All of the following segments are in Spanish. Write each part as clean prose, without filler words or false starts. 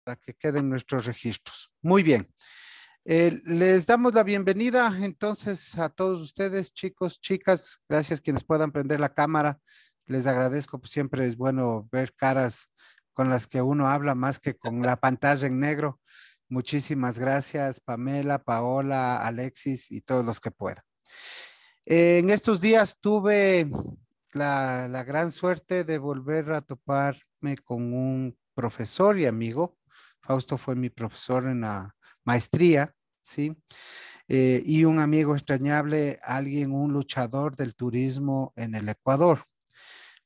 para que queden nuestros registros. Muy bien. Les damos la bienvenida entonces a todos ustedes, chicos, chicas. Gracias quienes puedan prender la cámara. Les agradezco, pues siempre es bueno ver caras con las que uno habla más que con la pantalla en negro. Muchísimas gracias, Pamela, Paola, Alexis y todos los que puedan. En estos días tuve la gran suerte de volver a toparme con un profesor y amigo. Fausto fue mi profesor en la maestría, ¿sí? Y un amigo extrañable, alguien, un luchador del turismo en el Ecuador.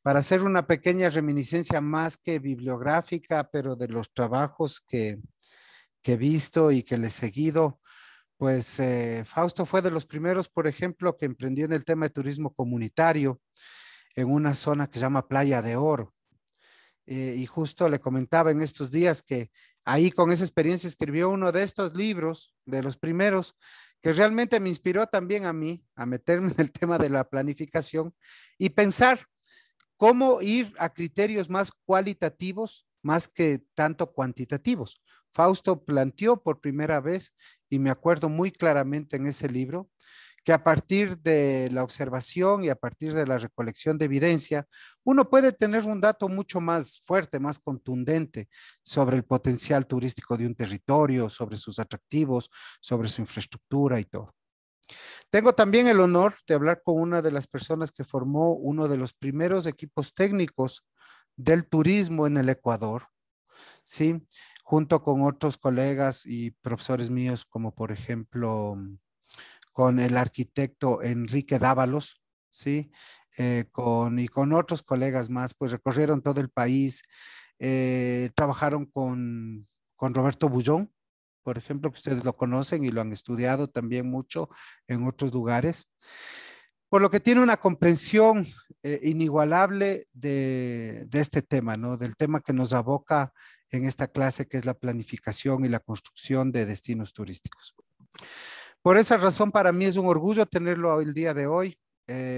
Para hacer una pequeña reminiscencia más que bibliográfica, pero de los trabajos que he visto y que le he seguido, pues Fausto fue de los primeros, por ejemplo, que emprendió en el tema de turismo comunitario en una zona que se llama Playa de Oro. Y justo le comentaba en estos días que ahí con esa experiencia escribió uno de estos libros, de los primeros, que realmente me inspiró también a mí a meterme en el tema de la planificación y pensar cómo ir a criterios más cualitativos más que tanto cuantitativos. Fausto planteó por primera vez, y me acuerdo muy claramente en ese libro, que a partir de la observación y a partir de la recolección de evidencia, uno puede tener un dato mucho más fuerte, más contundente sobre el potencial turístico de un territorio, sobre sus atractivos, sobre su infraestructura y todo. Tengo también el honor de hablar con una de las personas que formó uno de los primeros equipos técnicos del turismo en el Ecuador, ¿sí? Junto con otros colegas y profesores míos, como por ejemplo con el arquitecto Enrique Dávalos, ¿sí? Y con otros colegas más, pues recorrieron todo el país, trabajaron con Roberto Bullón, por ejemplo, que ustedes lo conocen y lo han estudiado también mucho en otros lugares, por lo que tiene una comprensión inigualable de este tema, ¿no? Del tema que nos aboca en esta clase, que es la planificación y la construcción de destinos turísticos. Por esa razón, para mí es un orgullo tenerlo el día de hoy.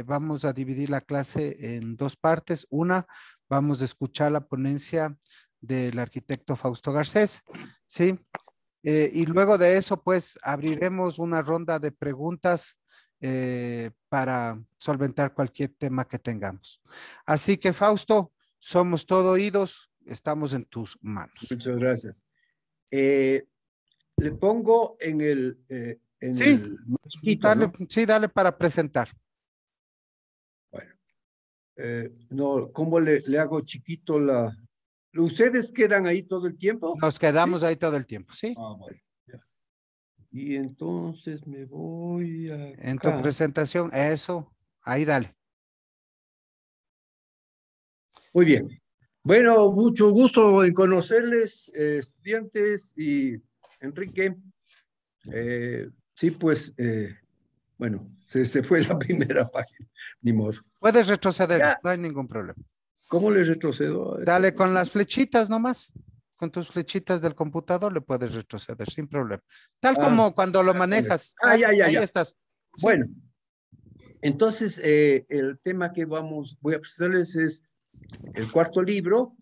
Vamos a dividir la clase en dos partes. Una, vamos a escuchar la ponencia del arquitecto Fausto Garcés, ¿sí? Y luego de eso, pues, abriremos una ronda de preguntas para solventar cualquier tema que tengamos. Así que, Fausto, somos todo oídos, estamos en tus manos. Muchas gracias. Le pongo en Sí, el más chiquito, dale, ¿no? sí, dale para presentar. Bueno, no, ¿cómo le hago chiquito la... ¿Ustedes quedan ahí todo el tiempo? Nos ¿Sí? quedamos ahí todo el tiempo, ¿sí? Ah, bueno. Ya. Y entonces me voy En tu acá. presentación, eso, ahí dale. Muy bien. Bueno, mucho gusto en conocerles, estudiantes y Enrique. Sí, pues, bueno, se fue la primera página, ni modo. Puedes retroceder, Ya, no hay ningún problema. ¿cómo le retrocedo a esta Dale con cosa? las flechitas nomás. Con tus flechitas del computador le puedes retroceder sin problema. Tal Ah, como cuando lo con esto. manejas. Ah, ya, ya, Ahí ya. estás. Sí. Bueno, entonces el tema que voy a presentarles es el cuarto libro,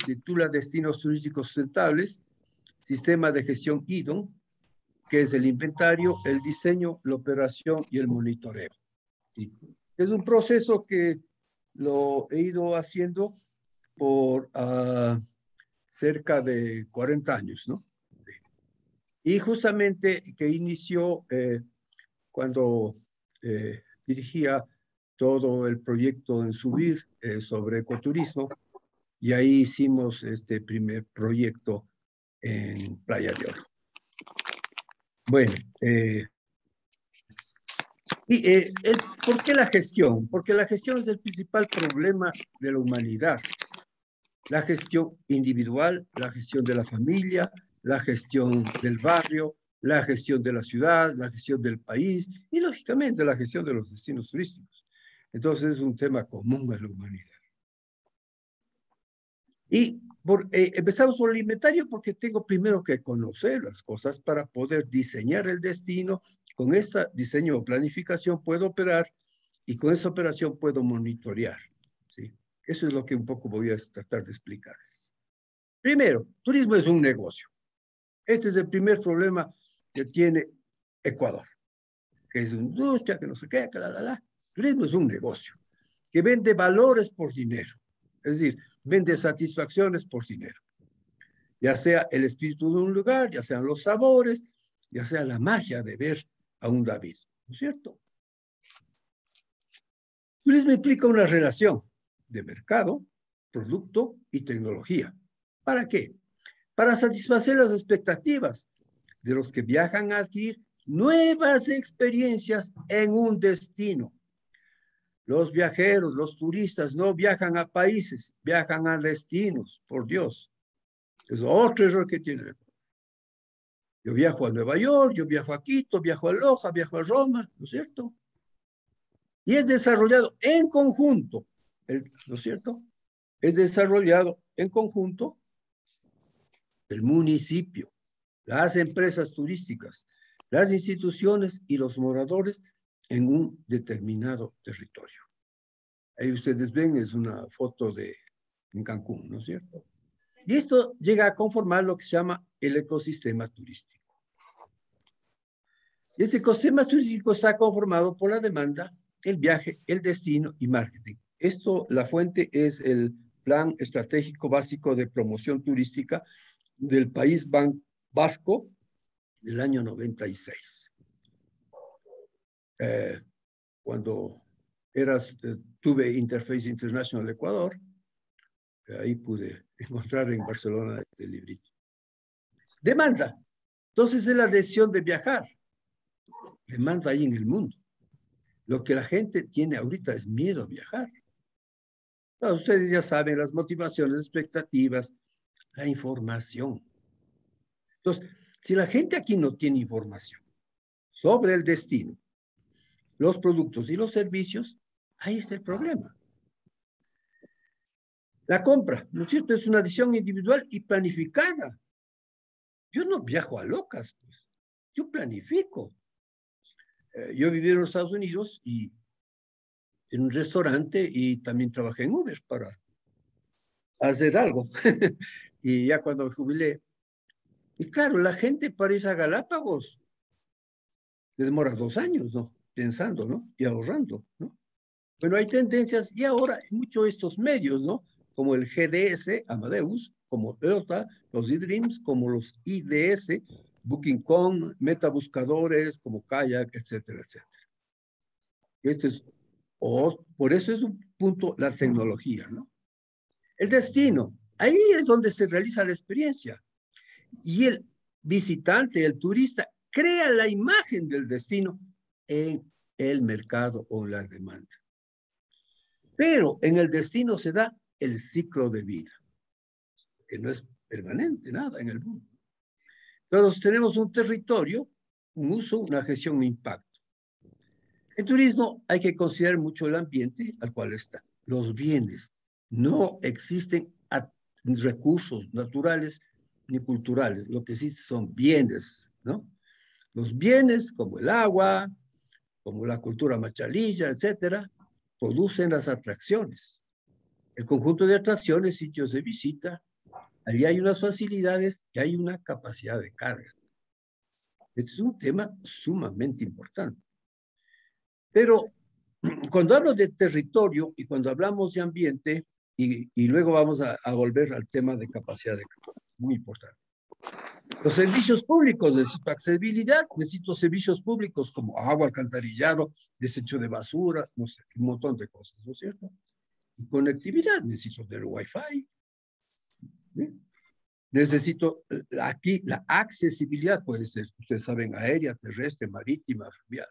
titula Destinos Turísticos Sustentables, Sistema de Gestión IDOM, que es el inventario, el diseño, la operación y el monitoreo. ¿Sí? Es un proceso que lo he ido haciendo por cerca de 40 años, ¿no? Y justamente que inició cuando dirigía todo el proyecto en Subir sobre ecoturismo, y ahí hicimos este primer proyecto en Playa de Oro. Bueno, ¿por qué la gestión? Porque la gestión es el principal problema de la humanidad. La gestión individual, la gestión de la familia, la gestión del barrio, la gestión de la ciudad, la gestión del país y, lógicamente, la gestión de los destinos turísticos. Entonces, es un tema común a la humanidad. Y empezamos por el inventario porque tengo primero que conocer las cosas para poder diseñar el destino. Con ese diseño o planificación puedo operar y con esa operación puedo monitorear. ¿Sí? Eso es lo que un poco voy a tratar de explicarles. Primero, turismo es un negocio. Este es el primer problema que tiene Ecuador, que es una industria, que no sé qué, que la. Turismo es un negocio que vende valores por dinero, es decir, vende satisfacciones por dinero, ya sea el espíritu de un lugar, ya sean los sabores, ya sea la magia de ver a un David, ¿no es cierto? Turismo implica una relación de mercado, producto y tecnología. ¿Para qué? Para satisfacer las expectativas de los que viajan a adquirir nuevas experiencias en un destino. Los viajeros, los turistas no viajan a países, viajan a destinos, por Dios. Es otro error que tiene. Yo viajo a Nueva York, yo viajo a Quito, viajo a Loja, viajo a Roma, ¿no es cierto? Y es desarrollado en conjunto, ¿no es cierto? Es desarrollado en conjunto el municipio, las empresas turísticas, las instituciones y los moradores en un determinado territorio. Ahí ustedes ven, es una foto en Cancún, ¿no es cierto? Y esto llega a conformar lo que se llama el ecosistema turístico. Y este ecosistema turístico está conformado por la demanda, el viaje, el destino y marketing. Esto, la fuente es el Plan Estratégico Básico de Promoción Turística del País Vasco del año 96. Cuando tuve Interface International Ecuador, ahí pude encontrar en Barcelona este librito. Demanda. Entonces es la decisión de viajar. Demanda ahí en el mundo. Lo que la gente tiene ahorita es miedo a viajar. Bueno, ustedes ya saben las motivaciones, expectativas, la información. Entonces, si la gente aquí no tiene información sobre el destino, los productos y los servicios, ahí está el problema. La compra, ¿no es cierto? Es una decisión individual y planificada. Yo no viajo a locas, pues. Yo planifico. Yo viví en los Estados Unidos y en un restaurante y también trabajé en Uber para hacer algo. Y ya cuando me jubilé, y claro, la gente para irse a Galápagos se demora 2 años, ¿no? Pensando, ¿no? Y ahorrando, ¿no? Bueno, hay tendencias y ahora hay muchos de estos medios, ¿no? Como el GDS, Amadeus, como Toyota, los eDreams, como los IDS, Booking.com, metabuscadores como Kayak, etcétera, etcétera. Este es, por eso es un punto la tecnología, ¿no? El destino, ahí es donde se realiza la experiencia. Y el visitante, el turista, crea la imagen del destino en el mercado o la demanda. Pero en el destino se da el ciclo de vida, que no es permanente, nada en el mundo. Entonces tenemos un territorio, un uso, una gestión, un impacto. En turismo hay que considerar mucho el ambiente al cual está, los bienes. No existen recursos naturales ni culturales, lo que existen son bienes, ¿no? Los bienes como el agua, como la cultura machalilla, etcétera, producen las atracciones. El conjunto de atracciones, sitios de visita, allí hay unas facilidades y hay una capacidad de carga. Este es un tema sumamente importante. Pero cuando hablo de territorio y cuando hablamos de ambiente, y luego vamos a volver al tema de capacidad de carga, muy importante. Los servicios públicos, necesito accesibilidad, necesito servicios públicos como agua, alcantarillado, desecho de basura, no sé, un montón de cosas, ¿no es cierto? Y conectividad, necesito del Wi-Fi. ¿Sí? Necesito aquí la accesibilidad, puede ser, ustedes saben, aérea, terrestre, marítima, fluvial.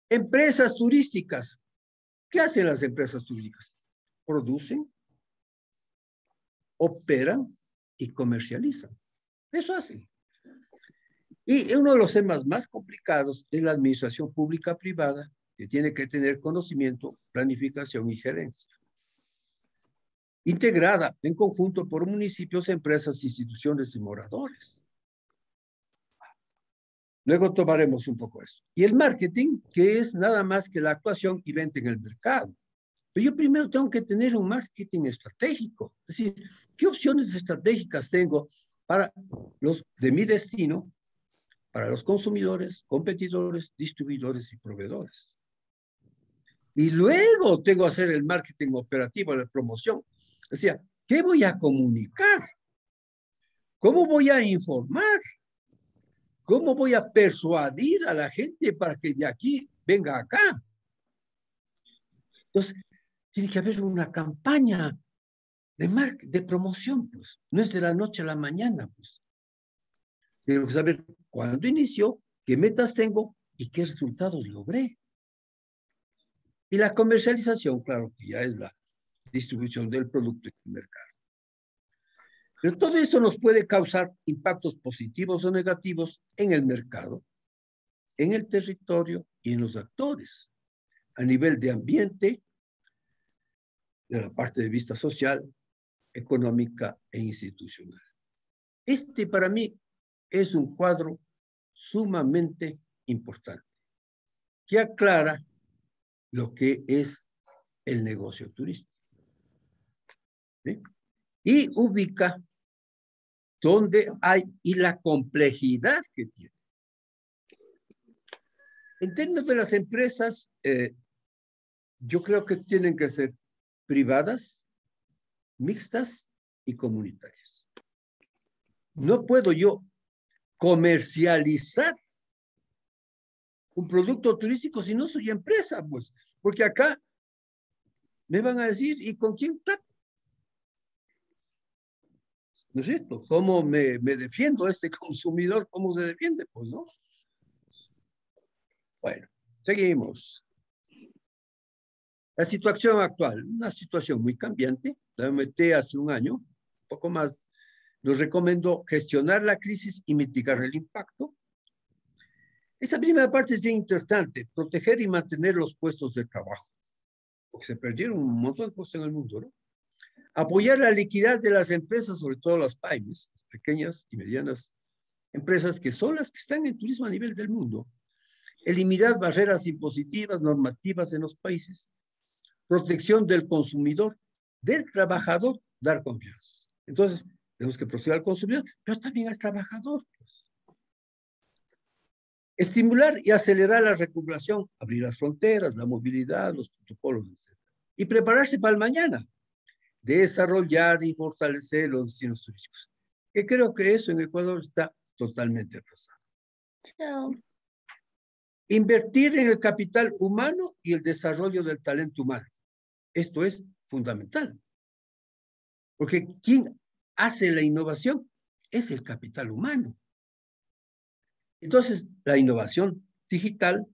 Empresas turísticas. ¿Qué hacen las empresas turísticas? Producen, operan y comercializan. Eso hacen. Y uno de los temas más complicados es la administración pública privada, que tiene que tener conocimiento, planificación y gerencia. Integrada en conjunto por municipios, empresas, instituciones y moradores. Luego tomaremos un poco esto. Y el marketing, que es nada más que la actuación y venta en el mercado. Pero yo primero tengo que tener un marketing estratégico. Es decir, ¿qué opciones estratégicas tengo para los de mi destino, para los consumidores, competidores, distribuidores y proveedores. Y luego tengo que hacer el marketing operativo, la promoción. O sea, ¿qué voy a comunicar? ¿Cómo voy a informar? ¿Cómo voy a persuadir a la gente para que de aquí venga acá? Entonces, tiene que haber una campaña de promoción, pues. No es de la noche a la mañana, pues. Tengo que saber cuándo inició, qué metas tengo y qué resultados logré. Y la comercialización, claro, que ya es la distribución del producto en el mercado. Pero todo esto nos puede causar impactos positivos o negativos en el mercado, en el territorio y en los actores, a nivel de ambiente, de la parte de vista social, económica e institucional. Este para mí es un cuadro sumamente importante, que aclara lo que es el negocio turístico. ¿Sí? Y ubica dónde hay y la complejidad que tiene. En términos de las empresas, yo creo que tienen que ser privadas, mixtas y comunitarias. No puedo yo comercializar un producto turístico si no soy empresa, pues, porque acá me van a decir, ¿y con quién está? ¿No es cierto? ¿Cómo me defiendo a este consumidor? ¿Cómo se defiende? Pues no. Bueno, seguimos. La situación actual, una situación muy cambiante. La metí hace un año, un poco más. Nos recomendó gestionar la crisis y mitigar el impacto. Esta primera parte es bien importante, proteger y mantener los puestos de trabajo, porque se perdieron un montón de cosas en el mundo, ¿no? Apoyar la liquidez de las empresas, sobre todo las pymes, pequeñas y medianas empresas que son las que están en turismo a nivel del mundo. Eliminar barreras impositivas, normativas en los países. Protección del consumidor, del trabajador, dar confianza. Entonces, tenemos que proteger al consumidor, pero también al trabajador. Estimular y acelerar la recuperación, abrir las fronteras, la movilidad, los protocolos, etc. Y prepararse para el mañana. Desarrollar y fortalecer los destinos turísticos. Que creo que eso en Ecuador está totalmente atrasado. Chao. Invertir en el capital humano y el desarrollo del talento humano. Esto es fundamental. Porque quien hace la innovación es el capital humano. Entonces, la innovación digital,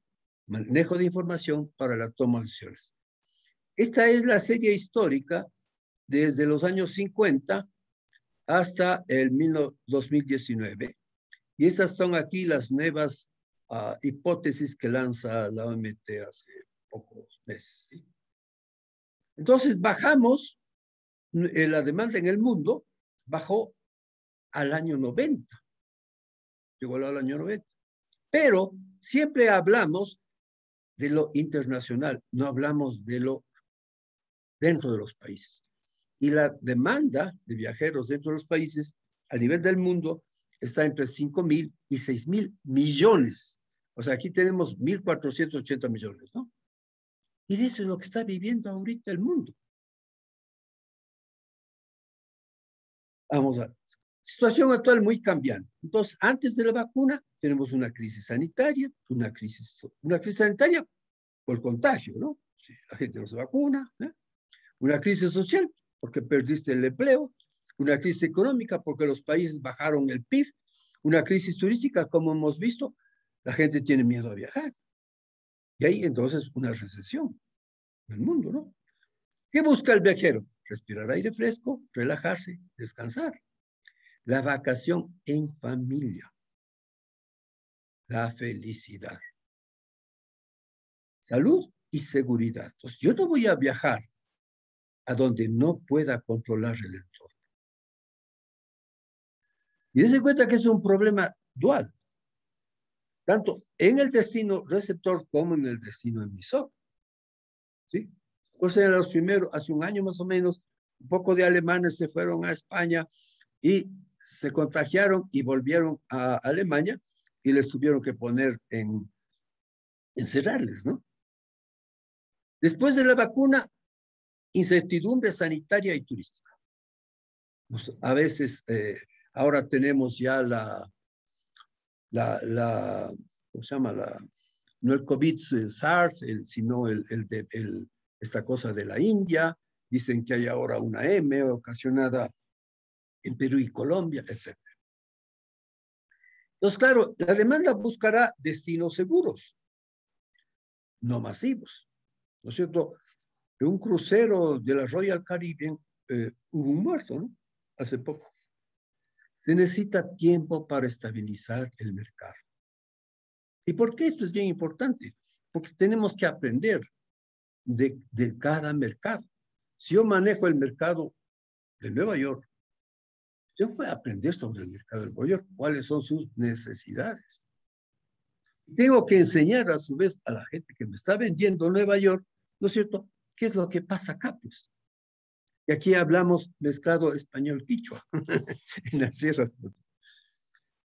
manejo de información para la toma de decisiones. Esta es la serie histórica desde los años 50 hasta el 2019. Y estas son aquí las nuevas hipótesis que lanza la OMT hace pocos meses. ¿Sí? Entonces, bajamos, la demanda en el mundo bajó al año 90. Llegó al año 90. Pero siempre hablamos de lo internacional, no hablamos de lo dentro de los países. Y la demanda de viajeros dentro de los países a nivel del mundo está entre 5.000 y 6.000 millones. O sea, aquí tenemos 1.480 millones, ¿no? Y de eso es lo que está viviendo ahorita el mundo. Vamos a ver. Situación actual muy cambiante. Entonces, antes de la vacuna, tenemos una crisis sanitaria, una crisis sanitaria por el contagio, ¿no? Si la gente no se vacuna, ¿eh? Una crisis social, porque perdiste el empleo, una crisis económica, porque los países bajaron el PIB, una crisis turística, como hemos visto, la gente tiene miedo a viajar. Y hay entonces una recesión en el mundo, ¿no? ¿Qué busca el viajero? Respirar aire fresco, relajarse, descansar. La vacación en familia. La felicidad. Salud y seguridad. Entonces, yo no voy a viajar a donde no pueda controlar el entorno. Y dense cuenta que es un problema dual, tanto en el destino receptor como en el destino emisor. ¿Sí? Pues eran los primeros, hace un año más o menos, un poco de alemanes se fueron a España y se contagiaron y volvieron a Alemania y les tuvieron que poner encerrarles, ¿no? Después de la vacuna, incertidumbre sanitaria y turística. Pues, a veces, ahora tenemos ya ¿cómo se llama? No el COVID, SARS, sino esta cosa de la India. Dicen que hay ahora una M ocasionada en Perú y Colombia, etc. Entonces, claro, la demanda buscará destinos seguros, no masivos. ¿No es cierto? En un crucero de la Royal Caribbean hubo un muerto, ¿no? Hace poco. Se necesita tiempo para estabilizar el mercado. ¿Y por qué esto es bien importante? Porque tenemos que aprender de cada mercado. Si yo manejo el mercado de Nueva York, yo voy a aprender sobre el mercado de Nueva York, cuáles son sus necesidades. Tengo que enseñar a su vez a la gente que me está vendiendo Nueva York, ¿no es cierto? ¿Qué es lo que pasa acá, pues? Y aquí hablamos mezclado español-quichua en las sierras.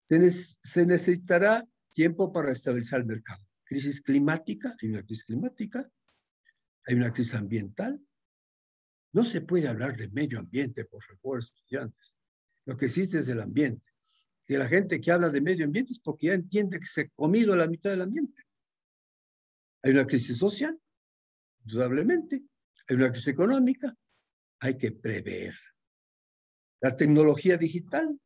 Se necesitará tiempo para estabilizar el mercado. Crisis climática, hay una crisis climática, hay una crisis ambiental. No se puede hablar de medio ambiente, por favor, estudiantes. Lo que existe es el ambiente. Y la gente que habla de medio ambiente es porque ya entiende que se ha comido la mitad del ambiente. Hay una crisis social, indudablemente. Hay una crisis económica. Hay que prever. La tecnología digital,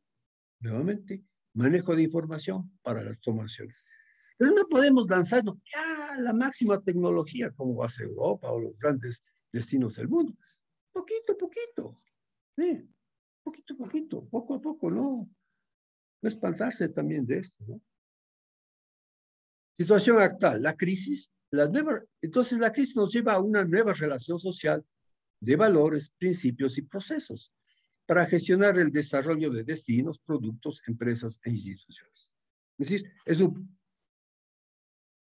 nuevamente, manejo de información para las tomaciones. Pero no podemos lanzarnos ya la máxima tecnología como hace Europa o los grandes destinos del mundo. Poquito a poquito. ¿Sí? Poquito a poquito, poco a poco, no. No espantarse también de esto, ¿no? Situación actual, la crisis, entonces la crisis nos lleva a una nueva relación social de valores, principios y procesos para gestionar el desarrollo de destinos, productos, empresas e instituciones. Es decir, es un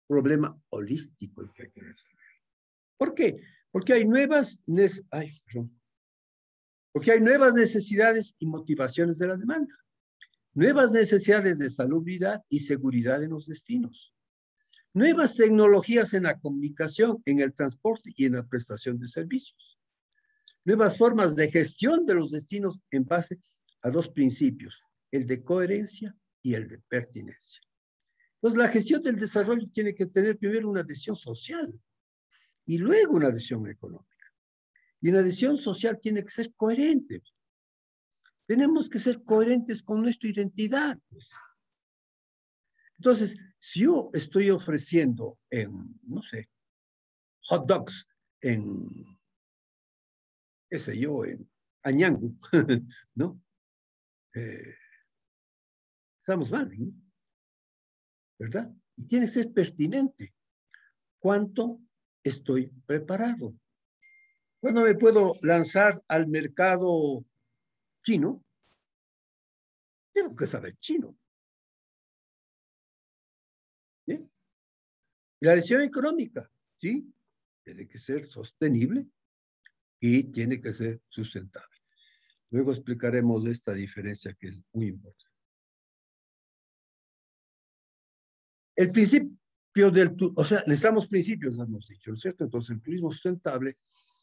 problema holístico el que hay que resolver. ¿Por qué? Porque hay nuevas necesidades y motivaciones de la demanda. Nuevas necesidades de salubridad y seguridad en los destinos. Nuevas tecnologías en la comunicación, en el transporte y en la prestación de servicios. Nuevas formas de gestión de los destinos en base a dos principios, el de coherencia y el de pertinencia. Entonces, la gestión del desarrollo tiene que tener primero una decisión social y luego una decisión económica. Y una decisión social tiene que ser coherente. Tenemos que ser coherentes con nuestra identidad, pues. Entonces, si yo estoy ofreciendo no sé, hot dogs qué sé yo, en Añangu, ¿no? Estamos mal, ¿no? ¿Verdad? Y tiene que ser pertinente. ¿Cuánto estoy preparado? ¿Cuándo me puedo lanzar al mercado chino? Tengo que saber chino. ¿Sí? Y la decisión económica, ¿sí? Tiene que ser sostenible y tiene que ser sustentable. Luego explicaremos esta diferencia que es muy importante. El principio o sea, necesitamos principios, hemos dicho, ¿no es cierto? Entonces, el turismo sustentable,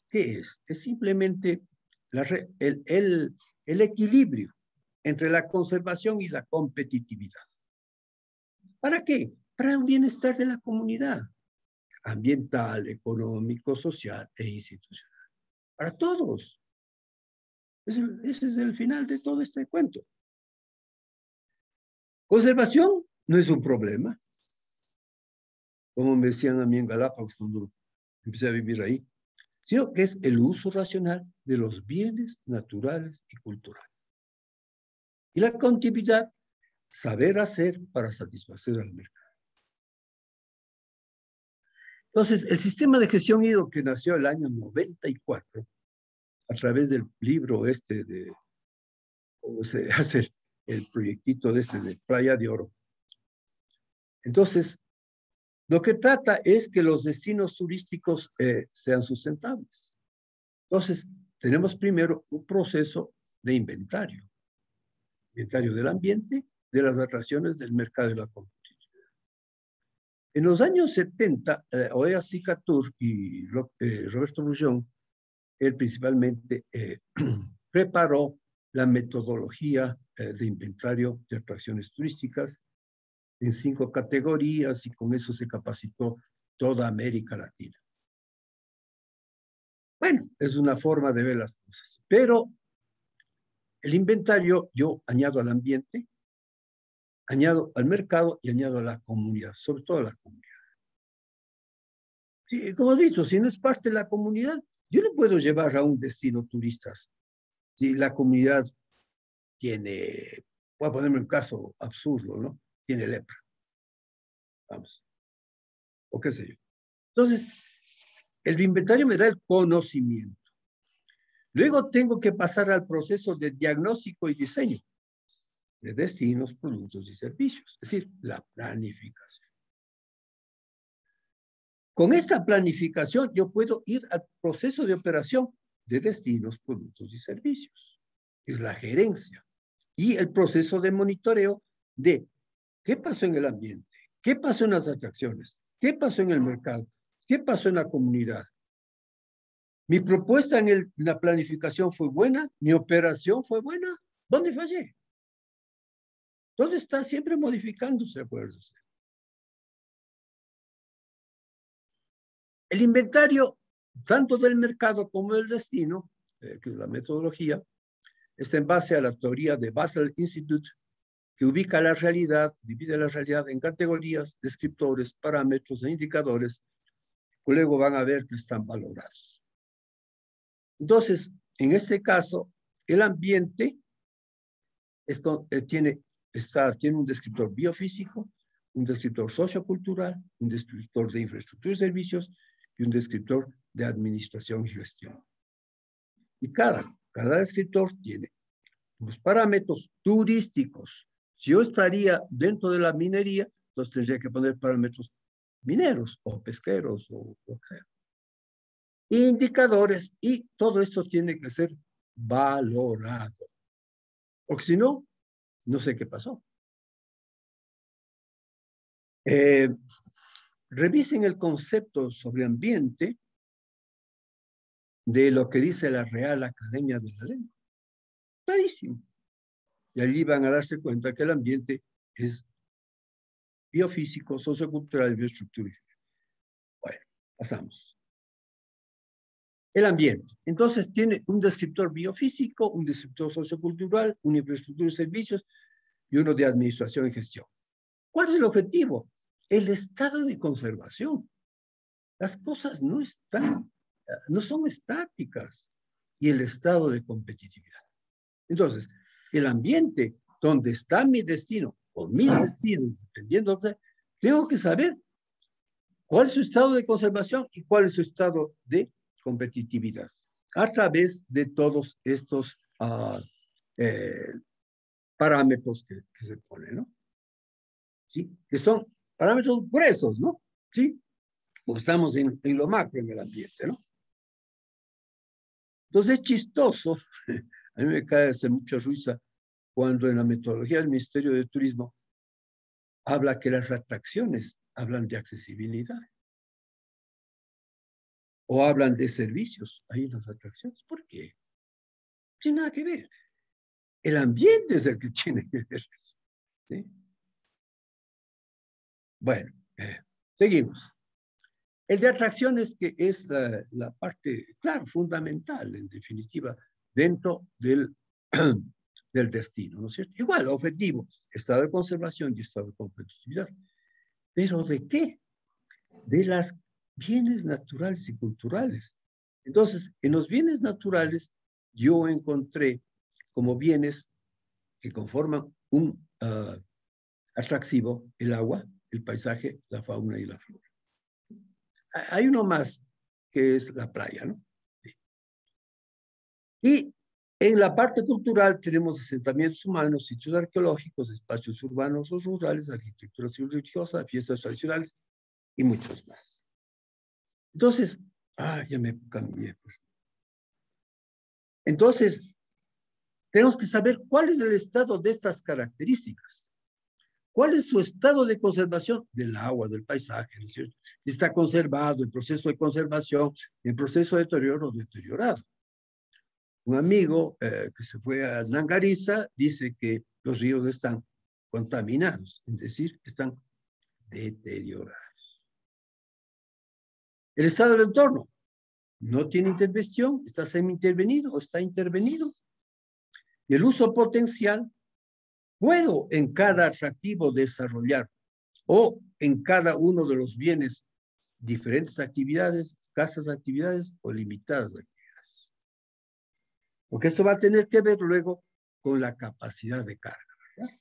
¿qué es? Es simplemente el equilibrio entre la conservación y la competitividad. ¿Para qué? Para un bienestar de la comunidad, ambiental, económico, social e institucional. Para todos. Ese es el final de todo este cuento. Conservación no es un problema. Como me decían a mí en Galápagos cuando empecé a vivir ahí, sino que es el uso racional de los bienes naturales y culturales. Y la continuidad, saber hacer para satisfacer al mercado. Entonces, el sistema de gestión hídrica que nació el año 94, a través del libro de cómo se hace el proyectito de Playa de Oro. Entonces, lo que trata es que los destinos turísticos sean sustentables. Entonces, tenemos primero un proceso de inventario. inventario del ambiente, de las atracciones, del mercado y la competitividad. En los años 70, Oea Cicatur y Roberto Bullón, él principalmente preparó la metodología de inventario de atracciones turísticas en 5 categorías y con eso se capacitó toda América Latina. Bueno, es una forma de ver las cosas, pero el inventario yo añado al ambiente, añado al mercado y añado a la comunidad, sobre todo a la comunidad. Sí, como he dicho, si no es parte de la comunidad, yo no puedo llevar a un destino turistas. Si la comunidad tiene, voy a ponerme un caso absurdo, ¿no? Tiene lepra. Vamos. O qué sé yo. Entonces, el inventario me da el conocimiento. Luego tengo que pasar al proceso de diagnóstico y diseño de destinos, productos y servicios, es decir, la planificación. Con esta planificación yo puedo ir al proceso de operación de destinos, productos y servicios. Es la gerencia. Y el proceso de monitoreo de qué pasó en el ambiente, qué pasó en las atracciones, qué pasó en el mercado, qué pasó en la comunidad. Mi propuesta en la planificación fue buena, mi operación fue buena. ¿Dónde fallé? Todo está siempre modificándose, acuérdense. El inventario, tanto del mercado como del destino, que es la metodología, está en base a la teoría de Basel Institute, que ubica la realidad, divide la realidad en categorías, descriptores, parámetros e indicadores, que luego van a ver que están valorados. Entonces, en este caso, el ambiente tiene un descriptor biofísico, un descriptor sociocultural, un descriptor de infraestructura y servicios y un descriptor de administración y gestión. Y cada descriptor tiene unos parámetros turísticos. Si yo estaría dentro de la minería, entonces tendría que poner parámetros mineros o pesqueros o lo que sea. Indicadores, y todo esto tiene que ser valorado. Porque si no, no sé qué pasó. Revisen el concepto sobre ambiente de lo que dice la Real Academia de la Lengua. Clarísimo. Y allí van a darse cuenta que el ambiente es biofísico, sociocultural y bioestructural. Bueno, pasamos. El ambiente. Entonces tiene un descriptor biofísico, un descriptor sociocultural, una infraestructura y servicios y uno de administración y gestión. ¿Cuál es el objetivo? El estado de conservación. Las cosas no son estáticas. Y el estado de competitividad. Entonces, el ambiente donde está mi destino o mis destinos, dependiendo, tengo que saber cuál es su estado de conservación y cuál es su estado de competitividad a través de todos estos parámetros que se ponen, ¿no? ¿Sí? Que son parámetros gruesos, ¿no? ¿Sí? Porque estamos en lo macro, en el ambiente, ¿no? Entonces es chistoso, a mí me cae hace mucha risa cuando en la metodología del Ministerio de Turismo habla que las atracciones hablan de accesibilidad o hablan de servicios ahí en las atracciones. ¿Por qué? No tiene nada que ver. El ambiente es el que tiene que ver eso. ¿Sí? Bueno, seguimos. El de atracciones, que es la parte, claro, fundamental, en definitiva, dentro del, del destino, ¿no es cierto? Igual, objetivo, estado de conservación y estado de competitividad. ¿Pero de qué? De las bienes naturales y culturales. Entonces, en los bienes naturales, yo encontré como bienes que conforman un atractivo el agua, el paisaje, la fauna y la flora. Hay uno más, que es la playa, ¿no? Sí. Y en la parte cultural tenemos asentamientos humanos, sitios arqueológicos, espacios urbanos o rurales, arquitectura civil religiosa, fiestas tradicionales y muchos más. Entonces, ya me cambié. Pues. Entonces, tenemos que saber cuál es el estado de estas características. ¿Cuál es su estado de conservación del agua, del paisaje? ¿No es cierto? Si está conservado, el proceso de conservación, el proceso de deterioro o deteriorado. Un amigo que se fue a Nangariza dice que los ríos están contaminados, es decir, están deteriorados. El estado del entorno no tiene intervención, está semi-intervenido o está intervenido. Y el uso potencial, puedo en cada atractivo desarrollar o en cada uno de los bienes diferentes actividades, escasas actividades o limitadas actividades. Porque esto va a tener que ver luego con la capacidad de carga, ¿verdad?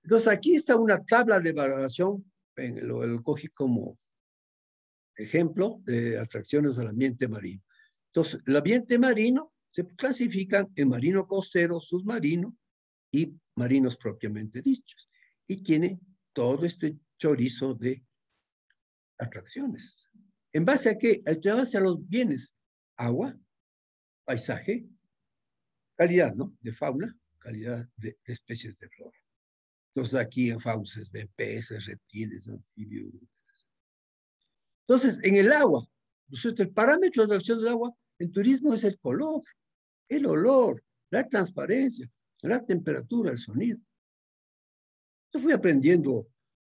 Entonces aquí está una tabla de valoración, lo cogí como ejemplo de atracciones al ambiente marino. Entonces, el ambiente marino se clasifican en marino costero, submarino y marinos propiamente dichos. Y tiene todo este chorizo de atracciones. ¿En base a qué? En base a los bienes: agua, paisaje, calidad, ¿no? De fauna, calidad de especies de flora. Entonces aquí en fauna se ven peces, reptiles, anfibios. Entonces, en el agua, el parámetro de acción del agua en turismo es el color, el olor, la transparencia, la temperatura, el sonido. Yo fui aprendiendo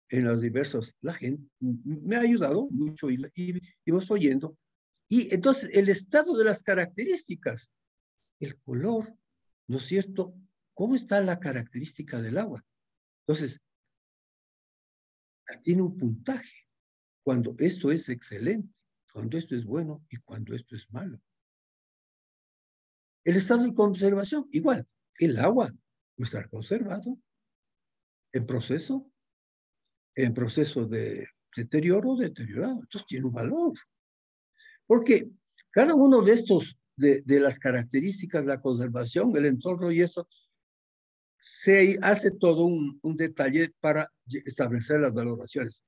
en los diversos, la gente me ha ayudado mucho y me estoy oyendo. Y entonces el estado de las características, el color, ¿no es cierto? ¿Cómo está la característica del agua? Entonces, tiene un puntaje cuando esto es excelente, cuando esto es bueno y cuando esto es malo. El estado de conservación, igual, el agua puede estar conservado en proceso de deterioro, deteriorado. Entonces tiene un valor. Porque cada uno de estos, de las características, la conservación, el entorno y eso, se hace todo un detalle para establecer las valoraciones.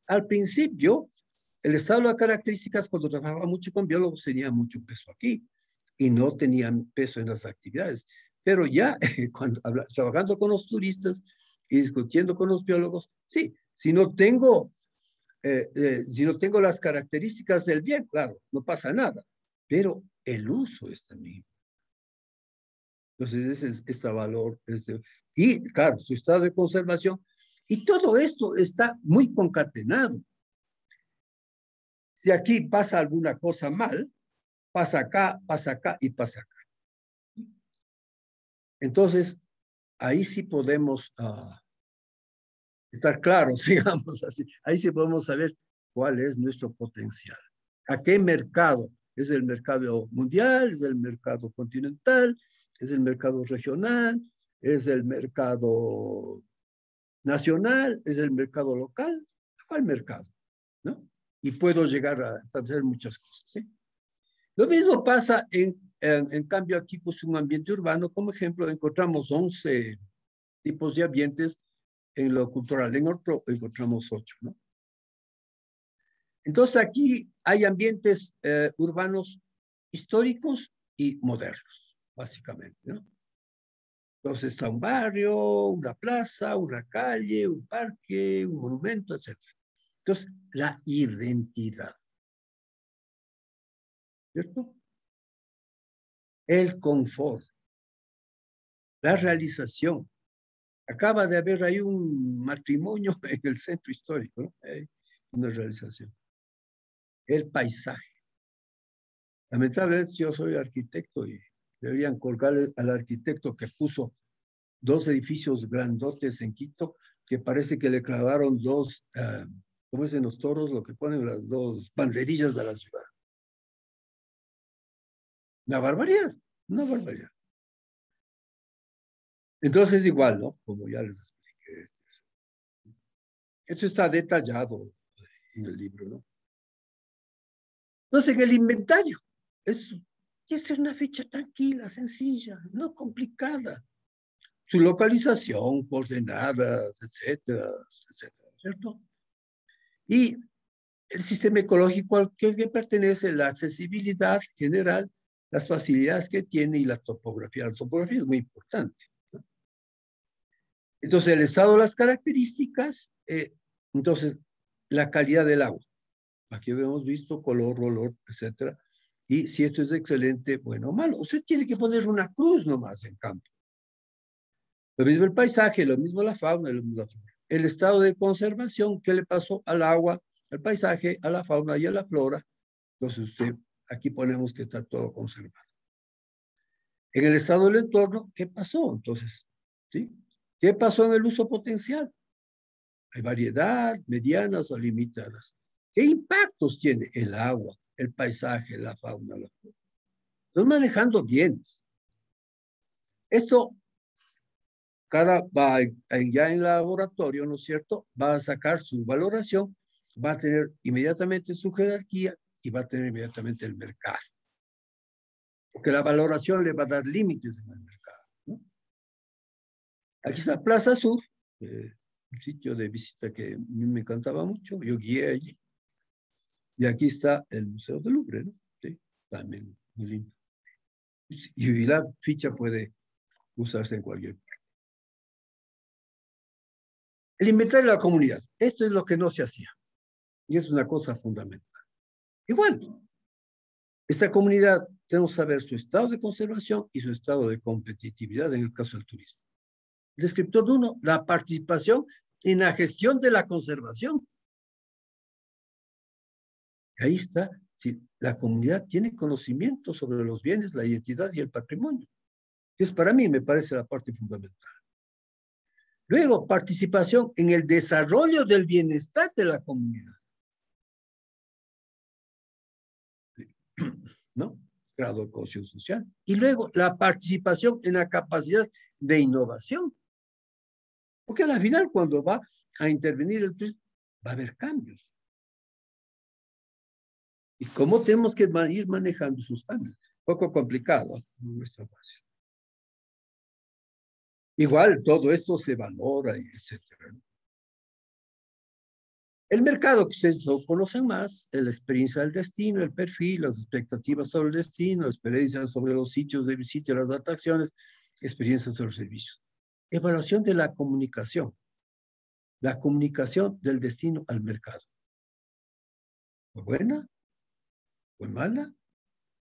Al principio, el estado de las características, cuando trabajaba mucho con biólogos, tenía mucho peso aquí y no tenían peso en las actividades. Pero ya trabajando con los turistas y discutiendo con los biólogos, sí, si no tengo las características del bien, claro, no pasa nada, pero el uso es también. Entonces, ese es este valor. Y claro, su estado de conservación. Y todo esto está muy concatenado. Si aquí pasa alguna cosa mal, pasa acá y pasa acá. Entonces, ahí sí podemos estar claros, digamos así. Ahí sí podemos saber cuál es nuestro potencial. ¿A qué mercado? ¿Es el mercado mundial? ¿Es el mercado continental? ¿Es el mercado regional? ¿Es el mercado nacional? ¿Es el mercado local? ¿Cuál mercado? ¿No? Y puedo llegar a establecer muchas cosas, ¿sí? Lo mismo pasa en cambio aquí, pues un ambiente urbano, como ejemplo, encontramos 11 tipos de ambientes, en lo cultural, en otro encontramos 8, ¿no? Entonces aquí hay ambientes urbanos históricos y modernos, básicamente, ¿no? Entonces está un barrio, una plaza, una calle, un parque, un monumento, etc. Entonces, la identidad, ¿cierto? El confort, la realización. Acaba de haber ahí un matrimonio en el centro histórico, ¿no? Una realización. El paisaje. Lamentablemente yo soy arquitecto y deberían colgarle al arquitecto que puso 2 edificios grandotes en Quito, que parece que le clavaron 2, ¿cómo es en los toros? Lo que ponen las 2 banderillas de la ciudad. Una barbaridad, una barbaridad. Entonces igual, ¿no? Como ya les expliqué. Esto está detallado en el libro, ¿no? Entonces, en el inventario, es una fecha tranquila, sencilla, no complicada. Su localización, coordenadas, etcétera, etcétera, ¿cierto? Y el sistema ecológico al que pertenece, la accesibilidad general, las facilidades que tiene y la topografía. La topografía es muy importante, ¿no? Entonces, el estado de las características, entonces, la calidad del agua. Aquí hemos visto color, olor, etcétera. Y si esto es excelente, bueno o malo. Usted tiene que poner una cruz nomás en campo. Lo mismo el paisaje, lo mismo la fauna, lo mismo la flora. El estado de conservación, ¿qué le pasó al agua, al paisaje, a la fauna y a la flora? Entonces, usted, aquí ponemos que está todo conservado. En el estado del entorno, ¿qué pasó? Entonces, ¿sí? ¿Qué pasó en el uso potencial? Hay variedad, medianas o limitadas. ¿Qué impactos tiene el agua, el paisaje, la fauna, la flora? Están manejando bienes. Esto, cada va ya en laboratorio, ¿no es cierto? Va a sacar su valoración, va a tener inmediatamente su jerarquía y va a tener inmediatamente el mercado. Porque la valoración le va a dar límites en el mercado, ¿no? Aquí está Plaza Sur, un sitio de visita que a mí me encantaba mucho, yo guié allí. Y aquí está el Museo del Louvre, ¿no? Sí, también muy lindo. Y la ficha puede usarse en cualquier parte. El inventario de la comunidad. Esto es lo que no se hacía. Y es una cosa fundamental. Igual, esta comunidad tenemos que saber su estado de conservación y su estado de competitividad en el caso del turismo. El descriptor de uno, la participación en la gestión de la conservación. Ahí está, si la comunidad tiene conocimiento sobre los bienes, la identidad y el patrimonio, que es para mí, me parece la parte fundamental. Luego, participación en el desarrollo del bienestar de la comunidad. ¿No? Grado de cohesión social. Y luego, la participación en la capacidad de innovación. Porque al final, cuando va a intervenir el turismo, va a haber cambios. ¿Y cómo tenemos que ir manejando esos cambios? Un poco complicado, no está fácil. Igual, todo esto se valora, y etcétera. El mercado que ustedes conocen más, la experiencia del destino, el perfil, las expectativas sobre el destino, experiencias sobre los sitios de visita y las atracciones, experiencias sobre los servicios. Evaluación de la comunicación del destino al mercado. ¿Fue buena? ¿Fue mala?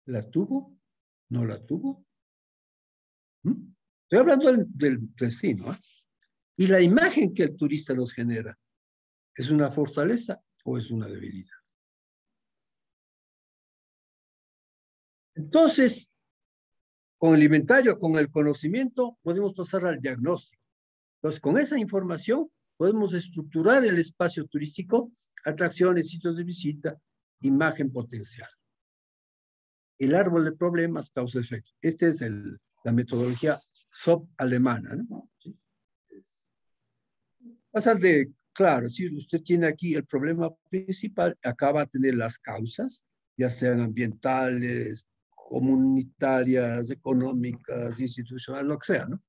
¿La tuvo? ¿No la tuvo? Estoy hablando del destino, ¿eh? Y la imagen que el turista nos genera, ¿es una fortaleza o es una debilidad? Entonces, con el inventario, con el conocimiento, podemos pasar al diagnóstico. Entonces, con esa información, podemos estructurar el espacio turístico, atracciones, sitios de visita, imagen potencial. El árbol de problemas, causa-efecto. Esta es la metodología SOP alemana, ¿no? ¿Sí? Bastante claro, si usted tiene aquí el problema principal, acá va a tener las causas, ya sean ambientales, comunitarias, económicas, institucionales, lo que sea, ¿no?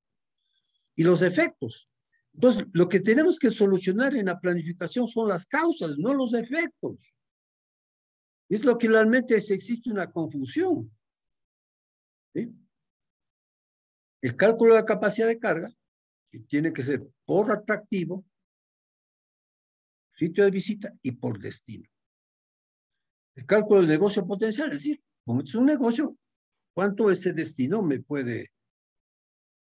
Y los efectos. Entonces, lo que tenemos que solucionar en la planificación son las causas, no los efectos. Es lo que realmente existe una confusión, ¿sí? El cálculo de la capacidad de carga, que tiene que ser por atractivo, sitio de visita y por destino. El cálculo del negocio potencial, es decir, como es un negocio, ¿cuánto ese destino me puede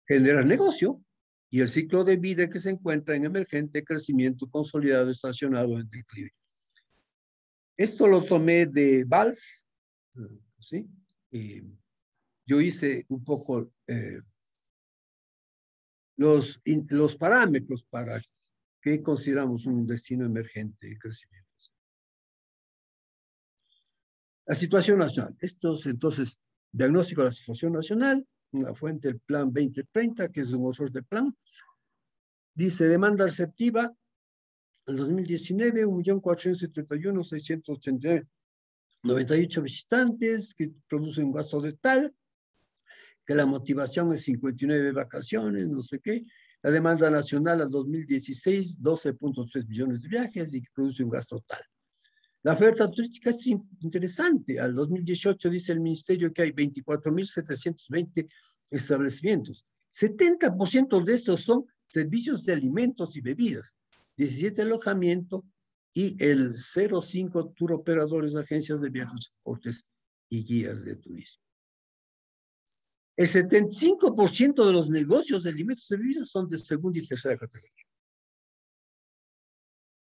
generar negocio? Y el ciclo de vida que se encuentra en emergente, crecimiento, consolidado, estacionado, en declive. Esto lo tomé de Valls, ¿sí? Y yo hice un poco los parámetros para que consideramos un destino emergente de crecimiento. La situación nacional. Esto es entonces diagnóstico de la situación nacional, una fuente del Plan 2030, que es un osor de plan. Dice demanda receptiva en 2019, 1.471.698 visitantes que producen un gasto de tal, que la motivación es 59 vacaciones, no sé qué. La demanda nacional a 2016, 12.3 millones de viajes y que produce un gasto tal. La oferta turística es interesante. Al 2018 dice el ministerio que hay 24.720 establecimientos. 70% de estos son servicios de alimentos y bebidas, 17 alojamiento y el 0,5 tour operadores, agencias de viajes, transportes y guías de turismo. El 75% de los negocios de alimentos y bebidas son de segunda y tercera categoría.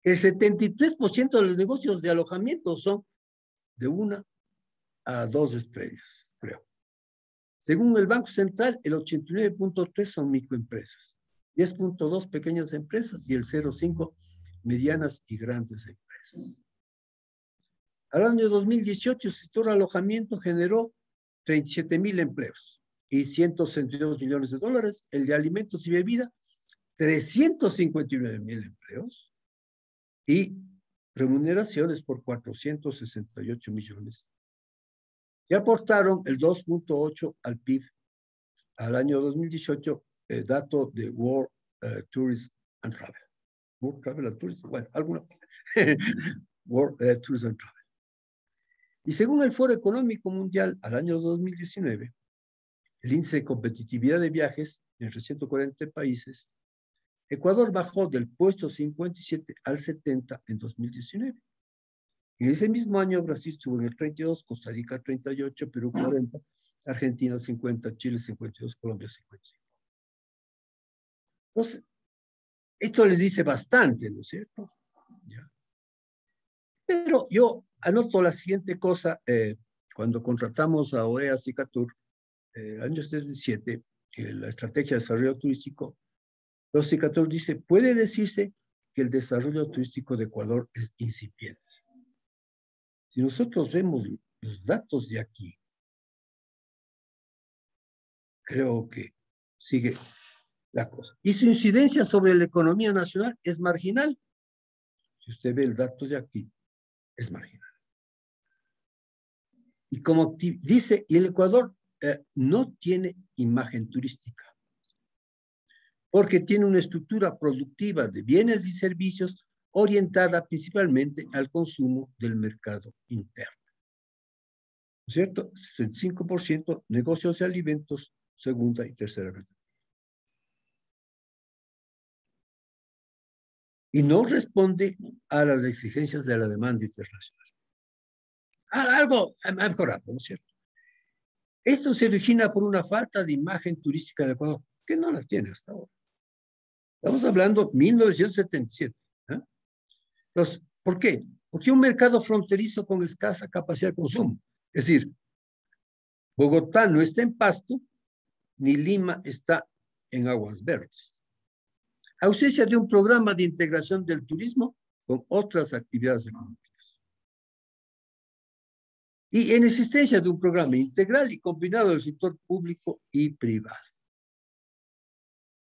El 73% de los negocios de alojamiento son de 1 a 2 estrellas, creo. Según el Banco Central, el 89.3 son microempresas, 10.2 pequeñas empresas y el 0,5 medianas y grandes empresas. Al año 2018, el sector alojamiento generó 37,000 empleos y 162 millones de dólares. El de alimentos y bebida, 359,000 empleos y remuneraciones por 468 millones. Y aportaron el 2.8 al PIB al año 2018, dato de World Tourism and Travel. World Travel and Tourism, bueno, alguna. World Tourism and Travel. Y según el Foro Económico Mundial, al año 2019, el índice de competitividad de viajes en 140 países, Ecuador bajó del puesto 57 al 70 en 2019. En ese mismo año, Brasil estuvo en el 32, Costa Rica 38, Perú 40, Argentina 50, Chile 52, Colombia 55. Entonces, esto les dice bastante, ¿no es cierto? ¿Ya? Pero yo anoto la siguiente cosa, cuando contratamos a OEA Cicatur, año 2017, la estrategia de desarrollo turístico, los Cicatur dice, puede decirse que el desarrollo turístico de Ecuador es incipiente. Si nosotros vemos los datos de aquí, creo que sigue la cosa. Y su incidencia sobre la economía nacional es marginal. Si usted ve el dato de aquí, es marginal. Y como dice, y el Ecuador no tiene imagen turística, porque tiene una estructura productiva de bienes y servicios orientada principalmente al consumo del mercado interno. ¿No es cierto? 65% negocios de alimentos, segunda y tercera categoría. Y no responde a las exigencias de la demanda internacional. Algo ha mejorado, ¿no es cierto? Esto se origina por una falta de imagen turística del Ecuador, que no la tiene hasta ahora. Estamos hablando de 1977. ¿Eh? Entonces, ¿por qué? Porque un mercado fronterizo con escasa capacidad de consumo. Es decir, Bogotá no está en Pasto, ni Lima está en aguas verdes. Ausencia de un programa de integración del turismo con otras actividades económicas. Y en existencia de un programa integral y combinado del sector público y privado.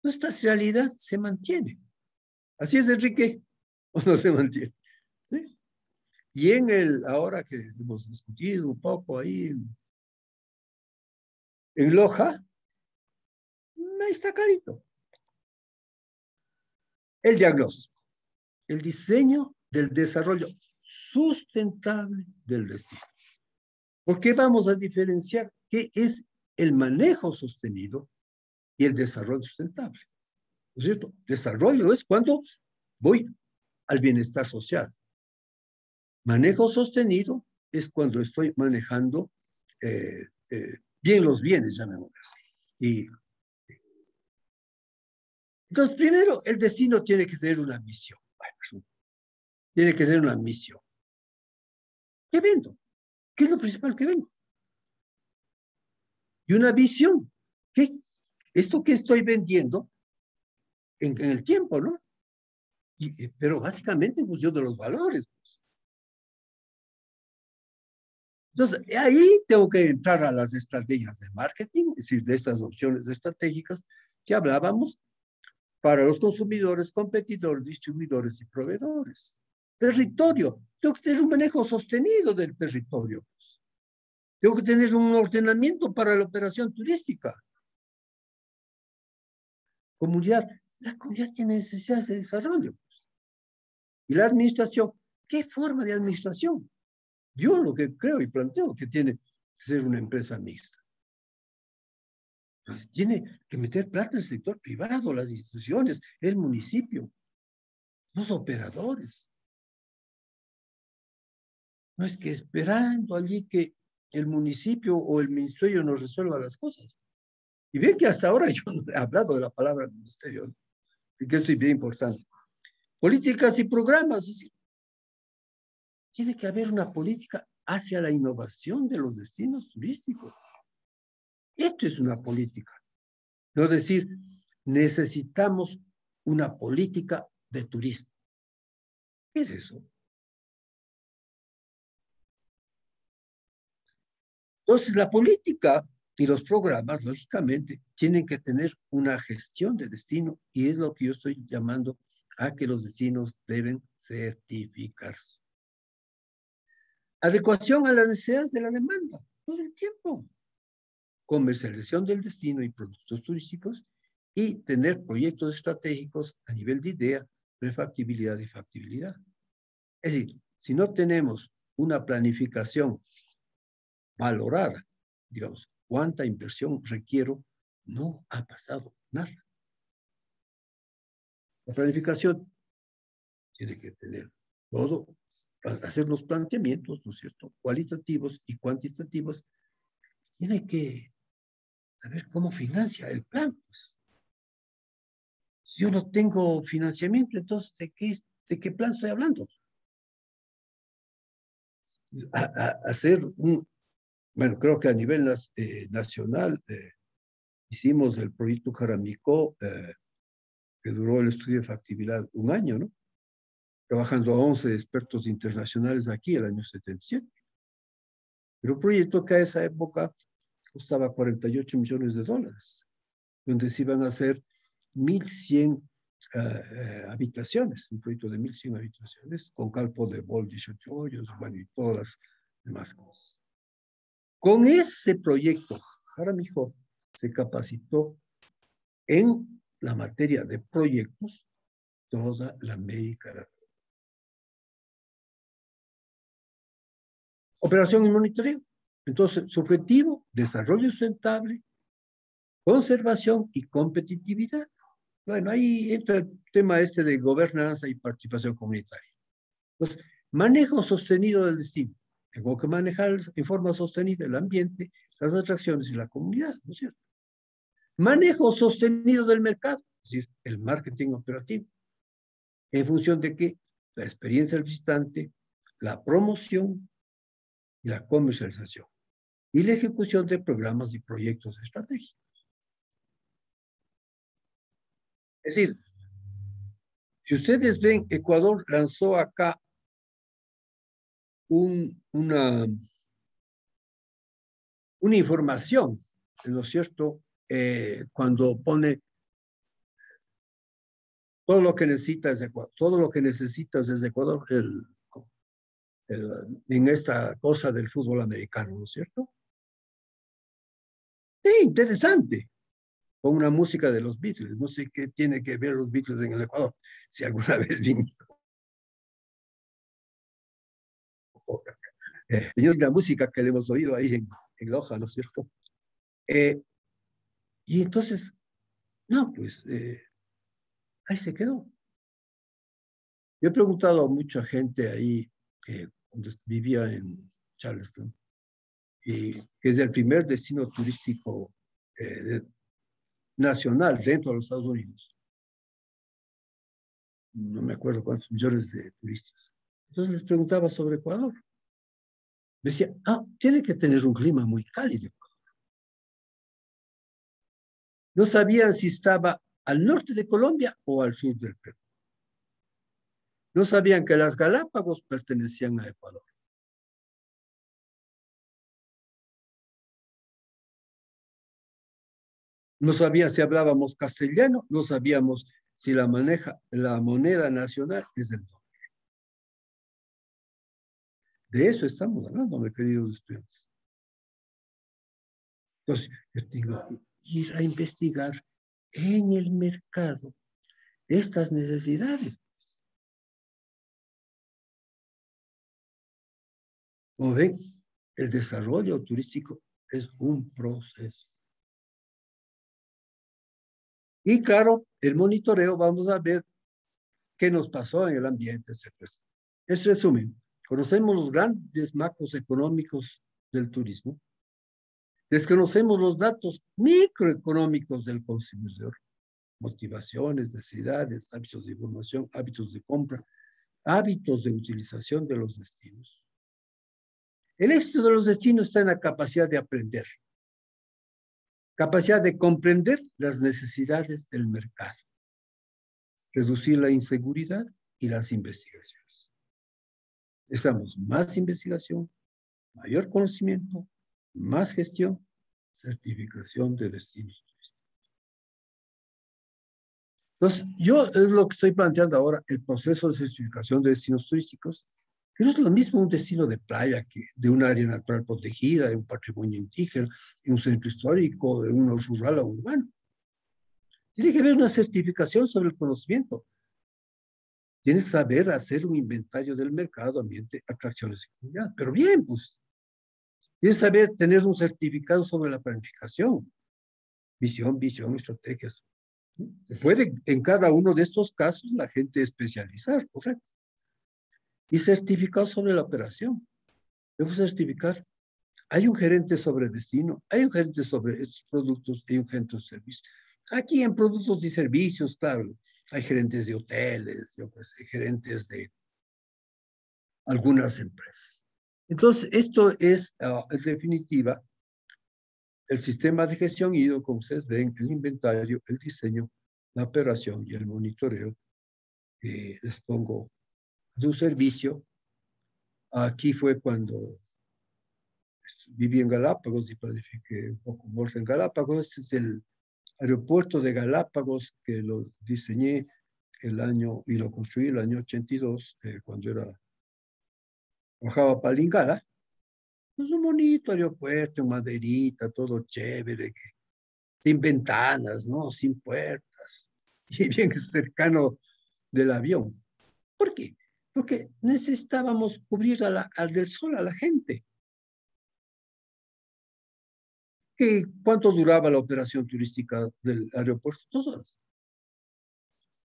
Esta realidad se mantiene. ¿Así es, Enrique? ¿O no se mantiene? ¿Sí? Y en ahora que hemos discutido un poco ahí en Loja, ahí está clarito. El diagnóstico, el diseño del desarrollo sustentable del destino. ¿Por qué vamos a diferenciar qué es el manejo sostenido y el desarrollo sustentable? ¿No es cierto? Desarrollo es cuando voy al bienestar social. Manejo sostenido es cuando estoy manejando bien los bienes, llamémoslo así. Entonces, primero, el destino tiene que tener una misión. Tiene que tener una misión. ¿Qué vendo? ¿Qué es lo principal que vendo? Y una visión. ¿Qué? Esto que estoy vendiendo en el tiempo, ¿no? Pero básicamente en función de los valores. Entonces, ahí tengo que entrar a las estrategias de marketing, es decir, de estas opciones estratégicas que hablábamos para los consumidores, competidores, distribuidores y proveedores. Territorio. Tengo que tener un manejo sostenido del territorio. Tengo que tener un ordenamiento para la operación turística. Comunidad. La comunidad tiene necesidades de desarrollo. Y la administración, ¿qué forma de administración? Yo lo que creo y planteo que tiene que ser una empresa mixta. Tiene que meter plata el sector privado, las instituciones, el municipio, los operadores. No es que esperando allí que el municipio o el ministerio nos resuelva las cosas. Y ven que hasta ahora yo no he hablado de la palabra ministerio, ¿no? Y que eso es bien importante. Políticas y programas, es decir, tiene que haber una política hacia la innovación de los destinos turísticos. Esto es una política. No decir, necesitamos una política de turismo. ¿Qué es eso? Entonces, la política y los programas, lógicamente, tienen que tener una gestión de destino y es lo que yo estoy llamando a que los destinos deben certificarse. Adecuación a las necesidades de la demanda, todo el tiempo. Comercialización del destino y productos turísticos y tener proyectos estratégicos a nivel de idea, prefactibilidad y factibilidad. Es decir, si no tenemos una planificación valorada, digamos, cuánta inversión requiero, no ha pasado nada. La planificación tiene que tener todo, hacer los planteamientos, ¿no es cierto?, cualitativos y cuantitativos. Tiene que saber cómo financia el plan, pues. Si yo no tengo financiamiento, entonces, ¿de qué plan estoy hablando? Hacer bueno, creo que a nivel nacional hicimos el proyecto Jaramicó, que duró el estudio de factibilidad un año, ¿no? Trabajando a 11 expertos internacionales aquí, el año 77. Pero un proyecto que a esa época costaba $48 millones, donde se iban a hacer 1.100 habitaciones, un proyecto de 1.100 habitaciones, con calpo de bol 18 hoyos, bueno, y todas las demás cosas. Con ese proyecto, Jaramillo se capacitó en la materia de proyectos toda la América Latina. Operación y monitoreo. Entonces, su objetivo, desarrollo sustentable, conservación y competitividad. Bueno, ahí entra el tema este de gobernanza y participación comunitaria. Entonces, manejo sostenido del destino. Tengo que manejar en forma sostenida el ambiente, las atracciones y la comunidad, ¿no es cierto? Manejo sostenido del mercado, es decir, el marketing operativo. ¿En función de qué? La experiencia del visitante, la promoción y la comercialización. Y la ejecución de programas y proyectos estratégicos. Es decir, si ustedes ven, Ecuador lanzó acá una información, ¿no es cierto? Cuando pone todo lo que necesitas de Ecuador, todo lo que necesitas desde Ecuador, en esta cosa del fútbol americano, ¿no es cierto? Interesante. Con una música de los Beatles. No sé qué tiene que ver los Beatles en el Ecuador, si alguna vez vinieron. La música que le hemos oído ahí en Loja, ¿no es cierto? Y entonces, no, pues ahí se quedó. Yo he preguntado a mucha gente ahí, cuando vivía en Charleston, y que es el primer destino turístico nacional dentro de los Estados Unidos. No me acuerdo cuántos millones de turistas. Entonces les preguntaba sobre Ecuador. Decía, tiene que tener un clima muy cálido. No sabían si estaba al norte de Colombia o al sur del Perú. No sabían que las Galápagos pertenecían a Ecuador. No sabían si hablábamos castellano, no sabíamos si la moneda nacional es el dólar. De eso estamos hablando, mis queridos estudiantes. Entonces, yo tengo que ir a investigar en el mercado estas necesidades. Como ven, el desarrollo turístico es un proceso. Y claro, el monitoreo, vamos a ver qué nos pasó en el ambiente, etcétera. Es resumen, conocemos los grandes macros económicos del turismo, desconocemos los datos microeconómicos del consumidor, motivaciones, necesidades, hábitos de información, hábitos de compra, hábitos de utilización de los destinos. El éxito de los destinos está en la capacidad de aprender, capacidad de comprender las necesidades del mercado, reducir la inseguridad y las investigaciones. Necesitamos más investigación, mayor conocimiento, más gestión, certificación de destinos. Entonces, yo es lo que estoy planteando ahora, el proceso de certificación de destinos turísticos, que no es lo mismo un destino de playa que de un área natural protegida, de un patrimonio indígena, de un centro histórico, de uno rural o urbano. Tiene que haber una certificación sobre el conocimiento. Tienes que saber hacer un inventario del mercado, ambiente, atracciones y comunidad. Pero bien, pues, tienes que saber tener un certificado sobre la planificación, visión, estrategias. Se puede en cada uno de estos casos la gente especializar, correcto. Y certificado sobre la operación. Debo certificar. Hay un gerente sobre destino, hay un gerente sobre estos productos, hay un gerente de servicios. Aquí en productos y servicios, claro, hay gerentes de hoteles, yo pues, gerentes de algunas empresas. Entonces, esto es, en definitiva, el sistema de gestión IDO, como ustedes ven, el inventario, el diseño, la operación y el monitoreo que les pongo a su servicio. Aquí fue cuando viví en Galápagos y planifiqué un poco más en Galápagos. Este es el aeropuerto de Galápagos que lo diseñé el año y lo construí el año 82, cuando trabajaba para Lingala. Es un bonito aeropuerto, maderita, todo chévere, sin ventanas, ¿no? Sin puertas, y bien cercano del avión. ¿Por qué? Porque necesitábamos cubrir al del sol a la gente. ¿Cuánto duraba la operación turística del aeropuerto? 2 horas.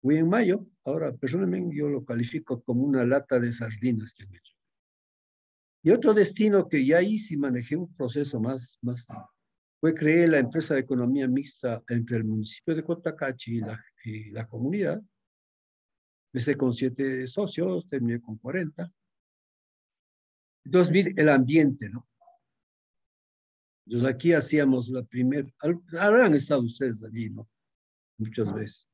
Fui en mayo, ahora personalmente yo lo califico como una lata de sardinas que han hecho. Y otro destino que ya ahí sí manejé un proceso más fue crear la empresa de economía mixta entre el municipio de Cotacachi y la comunidad. Empecé con 7 socios, terminé con 40. Entonces, mire, el ambiente, ¿no? Entonces, aquí hacíamos la primera, habrán estado ustedes allí, ¿no? Muchas veces.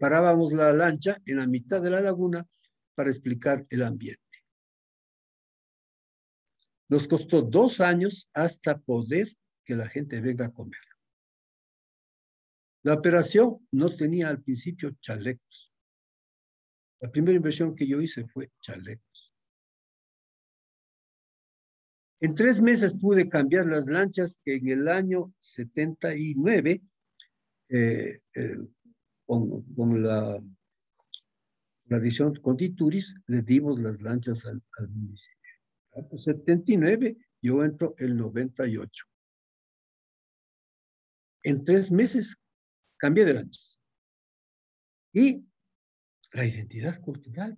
Parábamos la lancha en la mitad de la laguna para explicar el ambiente. Nos costó 2 años hasta poder que la gente venga a comer. La operación no tenía al principio chalecos. La primera inversión que yo hice fue chalecos. En 3 meses pude cambiar las lanchas que en el año 79, con la adición con Tituris, le dimos las lanchas al municipio. En 79, yo entro el 98. En 3 meses cambié de lanchas. Y la identidad cultural.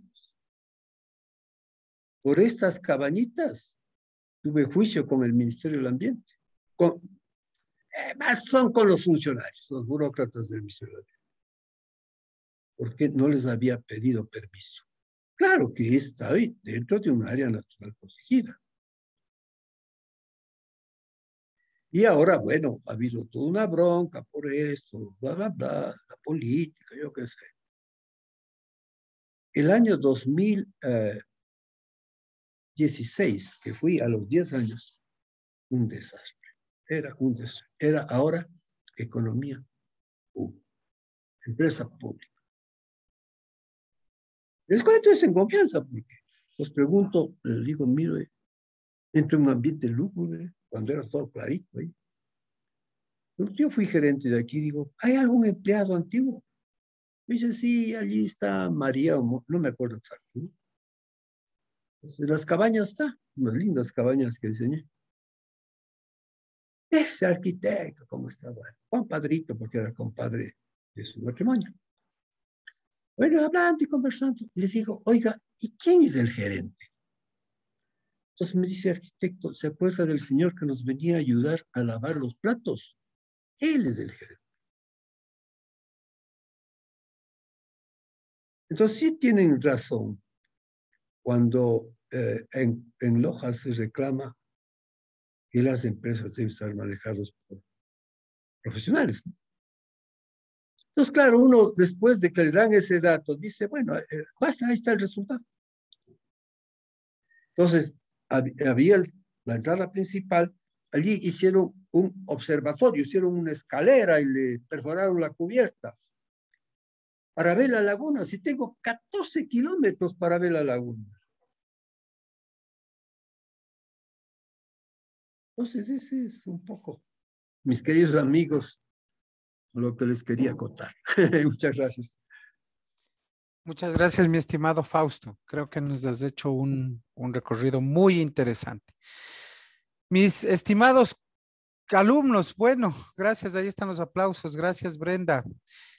Por estas cabañitas tuve juicio con el Ministerio del Ambiente. Más son con los funcionarios, los burócratas del Ministerio del Ambiente, porque no les había pedido permiso. Claro que está ahí, dentro de un área natural protegida. Y ahora, bueno, ha habido toda una bronca por esto, bla, bla, bla, la política, yo qué sé. El año 2016, que fui a los 10 años, un desastre. Era un desastre. Era ahora economía pública, empresa pública. Les cuento esto en confianza, porque os pregunto, les digo, mire, entro en un ambiente lúgubre, cuando era todo clarito ahí. Yo fui gerente de aquí, digo, ¿hay algún empleado antiguo? Me dice, sí, allí está María, no me acuerdo exacto, ¿no? Las cabañas está, unas lindas cabañas que diseñé. Ese arquitecto, ¿cómo estaba? Compadrito, porque era compadre de su matrimonio. Bueno, hablando y conversando, les digo, oiga, ¿y quién es el gerente? Entonces me dice, arquitecto, ¿se acuerda del señor que nos venía a ayudar a lavar los platos? Él es el gerente. Entonces sí tienen razón cuando en Loja se reclama que las empresas deben estar manejadas por profesionales, ¿no? Entonces, claro, uno después de que le dan ese dato dice, bueno, basta, ahí está el resultado. Entonces, había la entrada principal, allí hicieron un observatorio, hicieron una escalera y le perforaron la cubierta para ver la laguna. Si tengo 14 kilómetros para ver la laguna. Entonces, ese es un poco, mis queridos amigos, lo que les quería contar. Muchas gracias. Muchas gracias, mi estimado Fausto. Creo que nos has hecho un recorrido muy interesante. Mis estimados alumnos, bueno, gracias, ahí están los aplausos. Gracias, Brenda.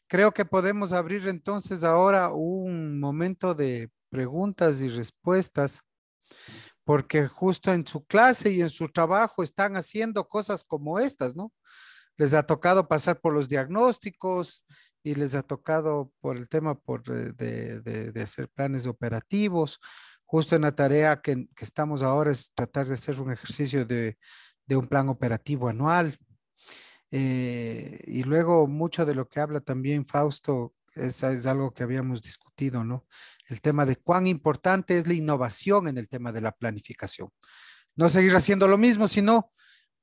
Creo que podemos abrir entonces ahora un momento de preguntas y respuestas, porque justo en su clase y en su trabajo están haciendo cosas como estas, ¿no? Les ha tocado pasar por los diagnósticos y les ha tocado por el tema de hacer planes operativos. Justo en la tarea que estamos ahora es tratar de hacer un ejercicio de un plan operativo anual. Y luego mucho de lo que habla también Fausto es algo que habíamos discutido, ¿no? El tema de cuán importante es la innovación en el tema de la planificación. No seguir haciendo lo mismo, sino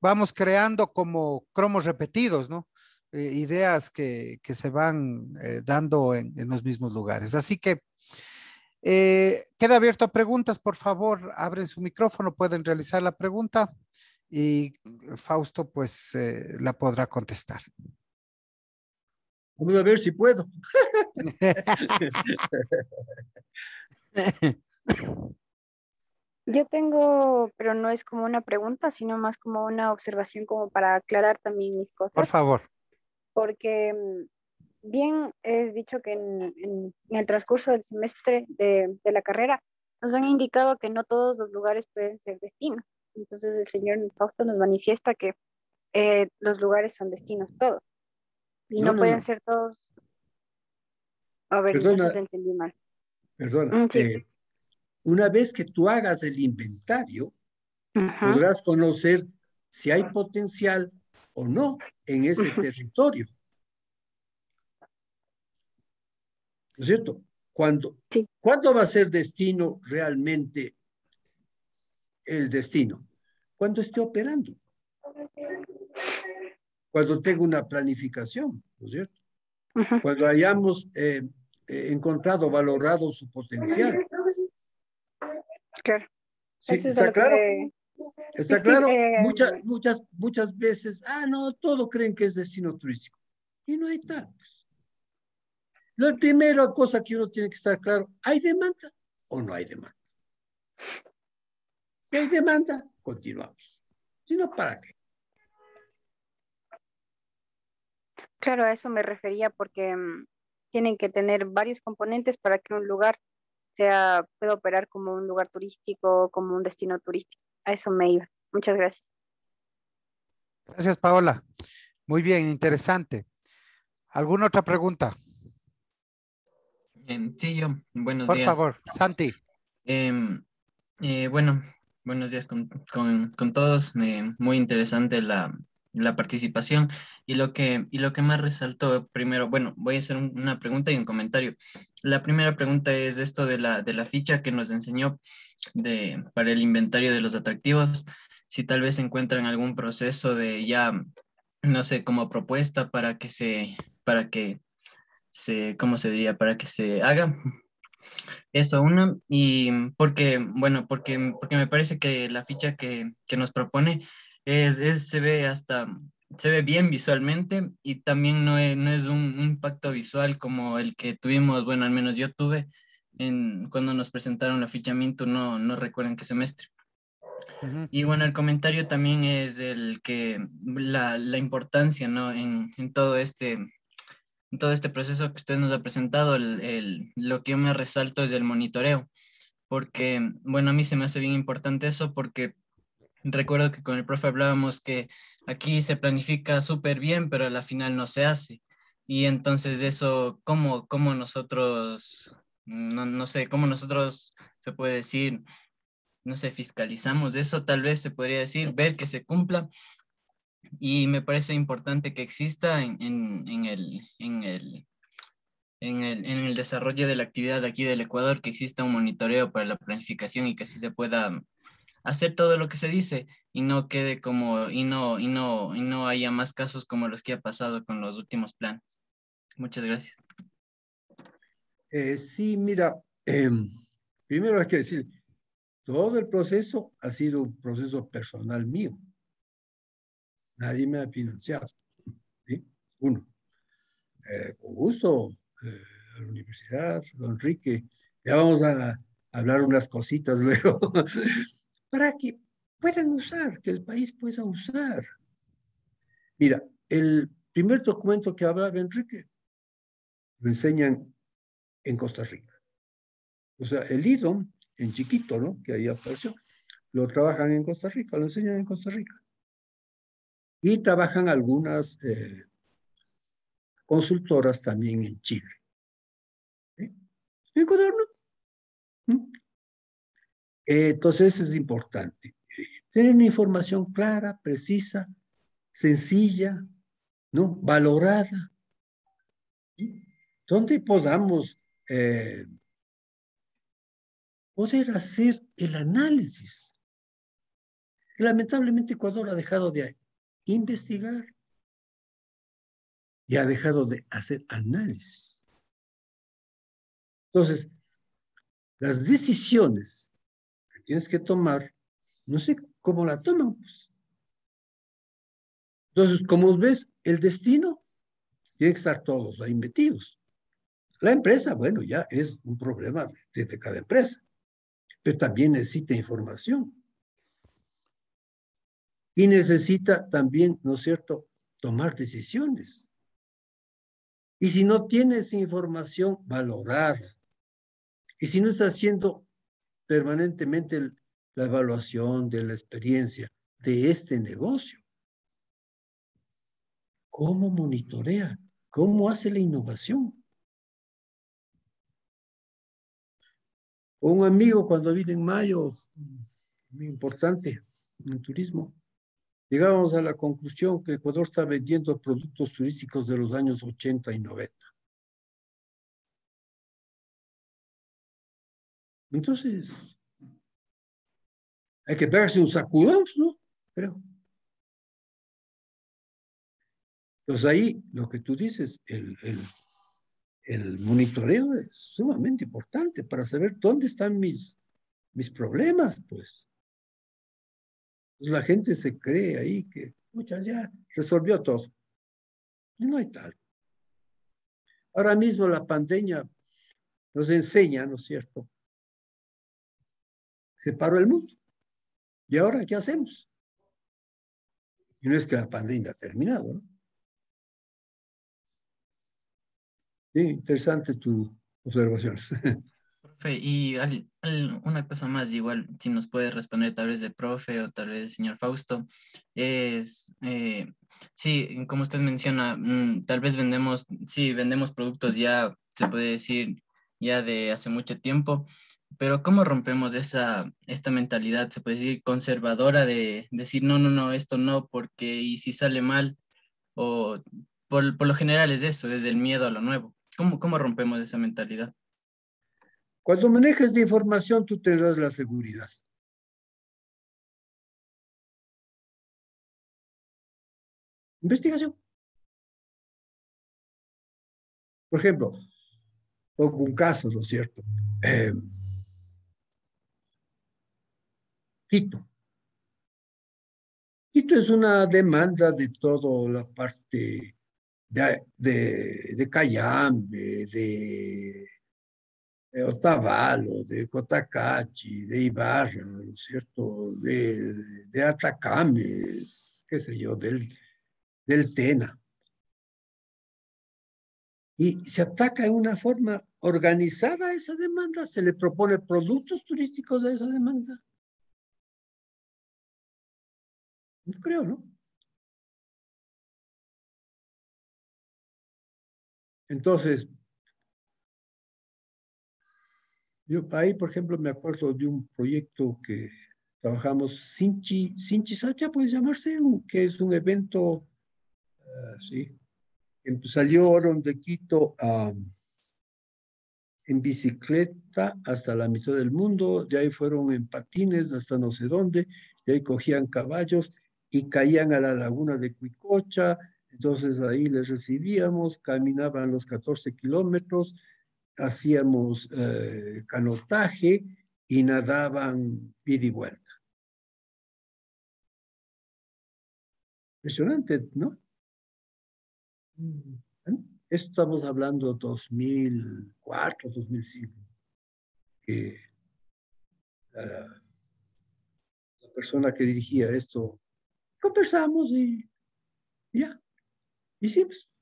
vamos creando como cromos repetidos, ¿no? Ideas que se van dando en los mismos lugares. Así que queda abierto a preguntas, por favor, abren su micrófono, pueden realizar la pregunta y Fausto pues la podrá contestar. Vamos a ver si puedo. Yo tengo, pero no es como una pregunta, sino más como una observación como para aclarar también mis Por cosas, favor. porque bien es dicho que en el transcurso del semestre de la carrera nos han indicado que no todos los lugares pueden ser destino. Entonces el señor Fausto nos manifiesta que los lugares son destinos todos y No, no no, pueden no. ser todos. A ver, entonces Perdona, lo entendí mal. perdona. Sí. Una vez que tú hagas el inventario, Ujú, podrás conocer si hay potencial o no en ese ujú. territorio. ¿No es cierto? Sí, ¿Cuándo va a ser destino realmente el destino? Cuando esté operando, cuando tenga una planificación, ¿no es cierto? ujú, Cuando hayamos encontrado, valorado su potencial. claro. ¿Sí? Eso es de ¿Está lo que claro? me... Sí, ¿Está sí, claro? Muchas veces, no, todo creen que es destino turístico. Y no hay tal. La primera cosa que uno tiene que estar claro, ¿hay demanda o no hay demanda? Si hay demanda, continuamos. Si no, ¿para qué? claro, a eso me refería porque tienen que tener varios componentes para que un lugar pueda operar como un lugar turístico, como un destino turístico. A eso me iba. Muchas gracias. Gracias, Paola. Muy bien, interesante. ¿Alguna otra pregunta? Sí, yo, buenos Por días. favor, Santi. Em, bueno, buenos días con todos. Muy interesante la participación. Y lo que más resaltó primero, bueno, voy a hacer una pregunta y un comentario. La primera pregunta es esto de la ficha que nos enseñó para el inventario de los atractivos. Si tal vez encuentran algún proceso de ya, no sé, como propuesta para que ¿cómo se diría? Para que se haga. Eso, una, y porque me parece que la ficha que nos propone se ve bien visualmente y también no es un impacto visual como el que tuvimos, bueno, al menos yo tuve cuando nos presentaron la ficha Minto, no recuerdo en qué semestre. Ujú. Y bueno, el comentario también es el que la importancia, ¿no? En todo este proceso que usted nos ha presentado, lo que yo me resalto es el monitoreo, porque, bueno, a mí se me hace bien importante eso porque recuerdo que con el profe hablábamos que aquí se planifica súper bien, pero a la final no se hace. Y entonces eso, ¿cómo nosotros, no sé, cómo nosotros, se puede decir, no sé, fiscalizamos eso, tal vez se podría decir, ver que se cumpla? Y me parece importante que exista en el desarrollo de la actividad aquí del Ecuador, que exista un monitoreo para la planificación y que así se pueda hacer todo lo que se dice y no quede como, y no haya más casos como los que ha pasado con los últimos planes. Muchas gracias. Sí, mira, primero hay que decir, todo el proceso ha sido un proceso personal mío. Nadie me ha financiado. ¿Sí? Uno, con gusto, a la universidad, don Enrique, ya vamos a hablar unas cositas luego, para que puedan usar, que el país pueda usar. Mira, el primer documento que hablaba Enrique lo enseñan en Costa Rica. O sea, el IDOM, en chiquito, ¿no? Que ahí apareció, lo trabajan en Costa Rica, lo enseñan en Costa Rica. Y trabajan algunas consultoras también en Chile. ¿Sí? En Ecuador, ¿no? ¿Mm? Entonces es importante tener una información clara, precisa, sencilla, ¿no? Valorada, ¿sí? Donde podamos poder hacer el análisis. Lamentablemente Ecuador ha dejado de investigar y ha dejado de hacer análisis. Entonces, las decisiones que tienes que tomar, no sé cómo la toman, pues. Entonces, como ves, el destino tiene que estar todos ahí metidos. La empresa, bueno, ya es un problema de cada empresa, pero también necesita información. Y necesita también, ¿no es cierto?, tomar decisiones. Y si no tienes información, valorarla. Y si no estás haciendo permanentemente la evaluación de la experiencia de este negocio, ¿cómo monitorea? ¿Cómo hace la innovación? Un amigo cuando vine en mayo, muy importante en turismo, llegamos a la conclusión que Ecuador está vendiendo productos turísticos de los años 80 y 90. Entonces, hay que pegarse un sacudón, ¿no? Creo. Entonces ahí, lo que tú dices, el monitoreo es sumamente importante para saber dónde están mis problemas, pues. Pues la gente se cree ahí que, muchas ya resolvió todo. Y no hay tal. Ahora mismo la pandemia nos enseña, ¿no es cierto? Se paró el mundo. ¿Y ahora qué hacemos? Y no es que la pandemia ha terminado, ¿no? Sí, interesante tus observaciones. Profe, y una cosa más, igual, si nos puede responder tal vez de profe o tal vez el señor Fausto, es, sí, como usted menciona, tal vez vendemos productos ya, se puede decir, ya de hace mucho tiempo, pero ¿cómo rompemos esta mentalidad, se puede decir, conservadora de decir, no, no, no, esto no, porque y si sale mal, o por lo general es eso, es el miedo a lo nuevo? ¿Cómo rompemos esa mentalidad? Cuando manejes de información, tú tendrás la seguridad. Investigación. Por ejemplo, pongo un caso, ¿no es cierto? Quito. Quito es una demanda de toda la parte de Cayambe, Otavalo, de Cotacachi, de Ibarra, ¿no es cierto? De Atacames, qué sé yo, del Tena. Y se ataca en una forma organizada esa demanda, se le propone productos turísticos a esa demanda. No creo, ¿no? Entonces, yo ahí, por ejemplo, me acuerdo de un proyecto que trabajamos, Sinchi Sacha, puede llamarse, que es un evento, sí, que salieron de Quito en bicicleta hasta la mitad del mundo, de ahí fueron en patines hasta no sé dónde, de ahí cogían caballos y caían a la laguna de Cuicocha, entonces ahí les recibíamos, caminaban los 14 kilómetros, hacíamos canotaje y nadaban ida y vuelta. Impresionante, ¿no? Estamos hablando 2004, 2005, que la persona que dirigía esto, conversamos y ya, hicimos.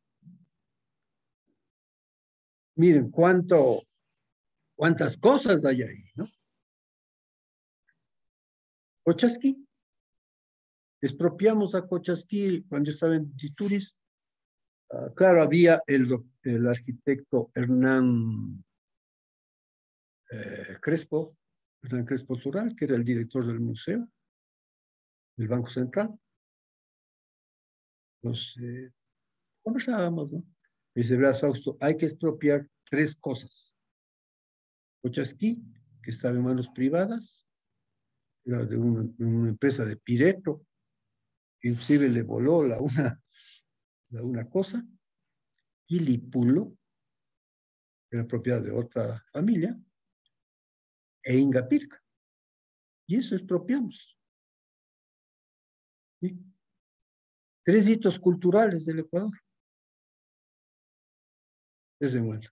Miren cuántas cosas hay ahí, ¿no? Cochasquí, expropiamos a Cochasquí cuando estaba en Tituris. Claro, había el arquitecto Crespo, Hernán Crespo Tural, que era el director del museo, del Banco Central. Nos conversábamos, ¿no? Y dice, verás, Fausto, hay que expropiar 3 cosas. Cochasquí, que estaba en manos privadas, era de una empresa de Pireto, que inclusive le voló una cosa, y Lipulo, que era propiedad de otra familia, e Ingapirca. Y eso expropiamos. ¿Sí? 3 hitos culturales del Ecuador. Desde vuelta.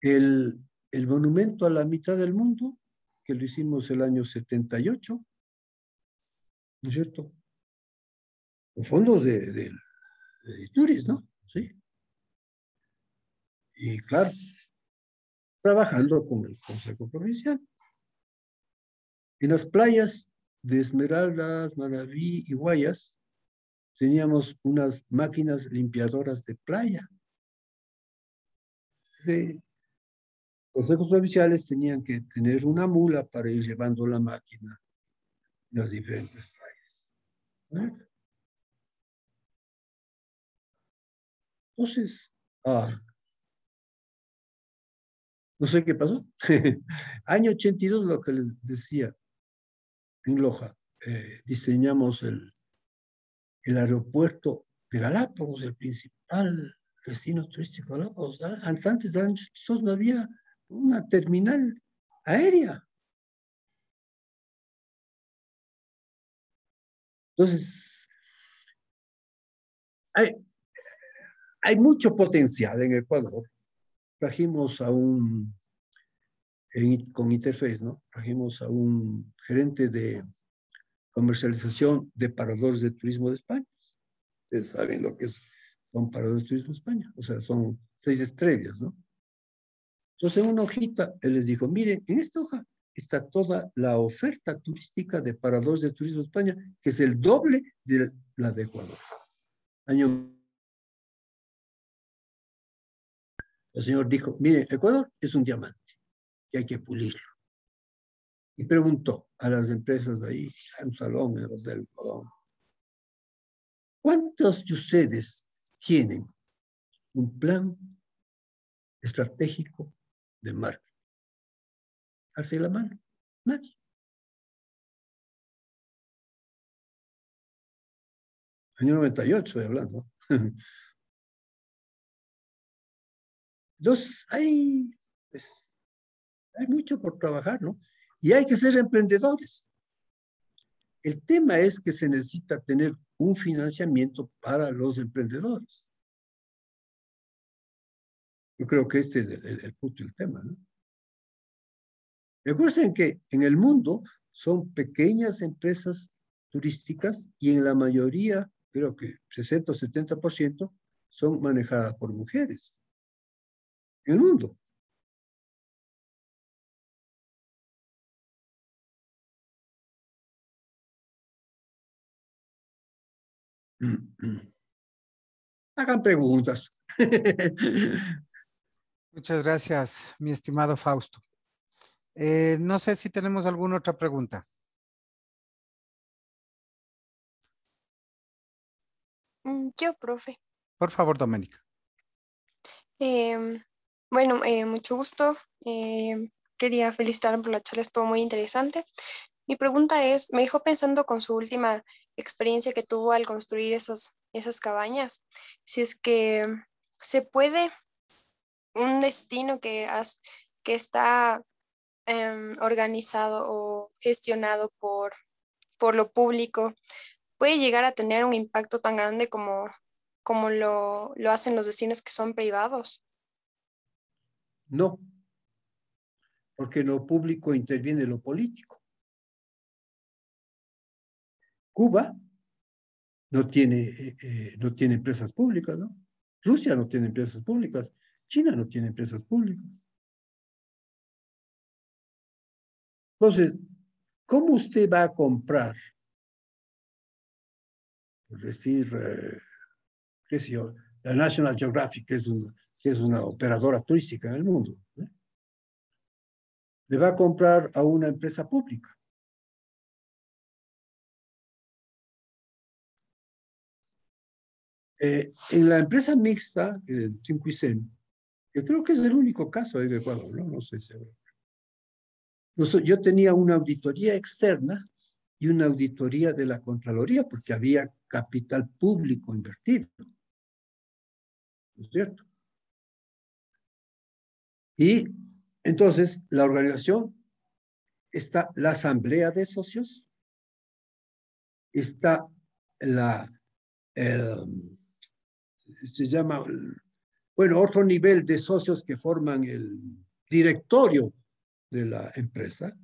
El monumento a la mitad del mundo, que lo hicimos el año 78, ¿no es cierto? Con fondos de Turis, ¿no? Sí. Y claro, trabajando con el Consejo Provincial. En las playas de Esmeraldas, Manaví y Guayas, teníamos unas máquinas limpiadoras de playa. De consejos provinciales tenían que tener una mula para ir llevando la máquina en las diferentes playas. ¿No? Entonces, no sé qué pasó. Año 82, lo que les decía, en Loja, diseñamos el aeropuerto de Galápagos, el principal destino turístico de Galápagos. Antes de años no había una terminal aérea. Entonces, hay mucho potencial en Ecuador. Trajimos con Interface, ¿no? Trajimos a un gerente de comercialización de paradores de turismo de España. Ustedes saben lo que son paradores de turismo de España. O sea, son 6 estrellas, ¿no? Entonces, en una hojita, él les dijo, miren, en esta hoja está toda la oferta turística de paradores de turismo de España, que es el doble de la de Ecuador. El señor dijo, mire, Ecuador es un diamante que hay que pulirlo. Y preguntó a las empresas de ahí, en un salón, en el Hotel Colón, ¿cuántos de ustedes tienen un plan estratégico de marketing? Alce la mano. Nadie. Año 98 estoy hablando. Entonces, pues, hay mucho por trabajar, ¿no? Y hay que ser emprendedores. El tema es que se necesita tener un financiamiento para los emprendedores. Yo creo que este es el punto del tema, ¿no? Recuerden que en el mundo son pequeñas empresas turísticas y en la mayoría, creo que 60 o 70%, son manejadas por mujeres. En el mundo. Hagan preguntas. Muchas gracias, mi estimado Fausto. No sé si tenemos alguna otra pregunta. Yo, profe. Por favor, Doménica. Bueno, mucho gusto. Quería felicitarme por la charla, estuvo muy interesante. Mi pregunta es, me dejó pensando con su última experiencia que tuvo al construir esas cabañas, si es que se puede un destino que está organizado o gestionado por lo público, puede llegar a tener un impacto tan grande como lo hacen los destinos que son privados. No, porque en lo público interviene lo político. Cuba no tiene empresas públicas, ¿no? Rusia no tiene empresas públicas. China no tiene empresas públicas. Entonces, ¿cómo usted va a comprar? Por decir, qué sé yo, la National Geographic, que es una operadora turística en el mundo, ¿eh? Le va a comprar a una empresa pública. En la empresa mixta, Cinquicem, que creo que es el único caso de Ecuador, ¿no? No sé si... Yo tenía una auditoría externa y una auditoría de la Contraloría, porque había capital público invertido. ¿No es cierto? Y entonces la organización está la asamblea de socios, está se llama, bueno, otro nivel de socios que forman el directorio de la empresa.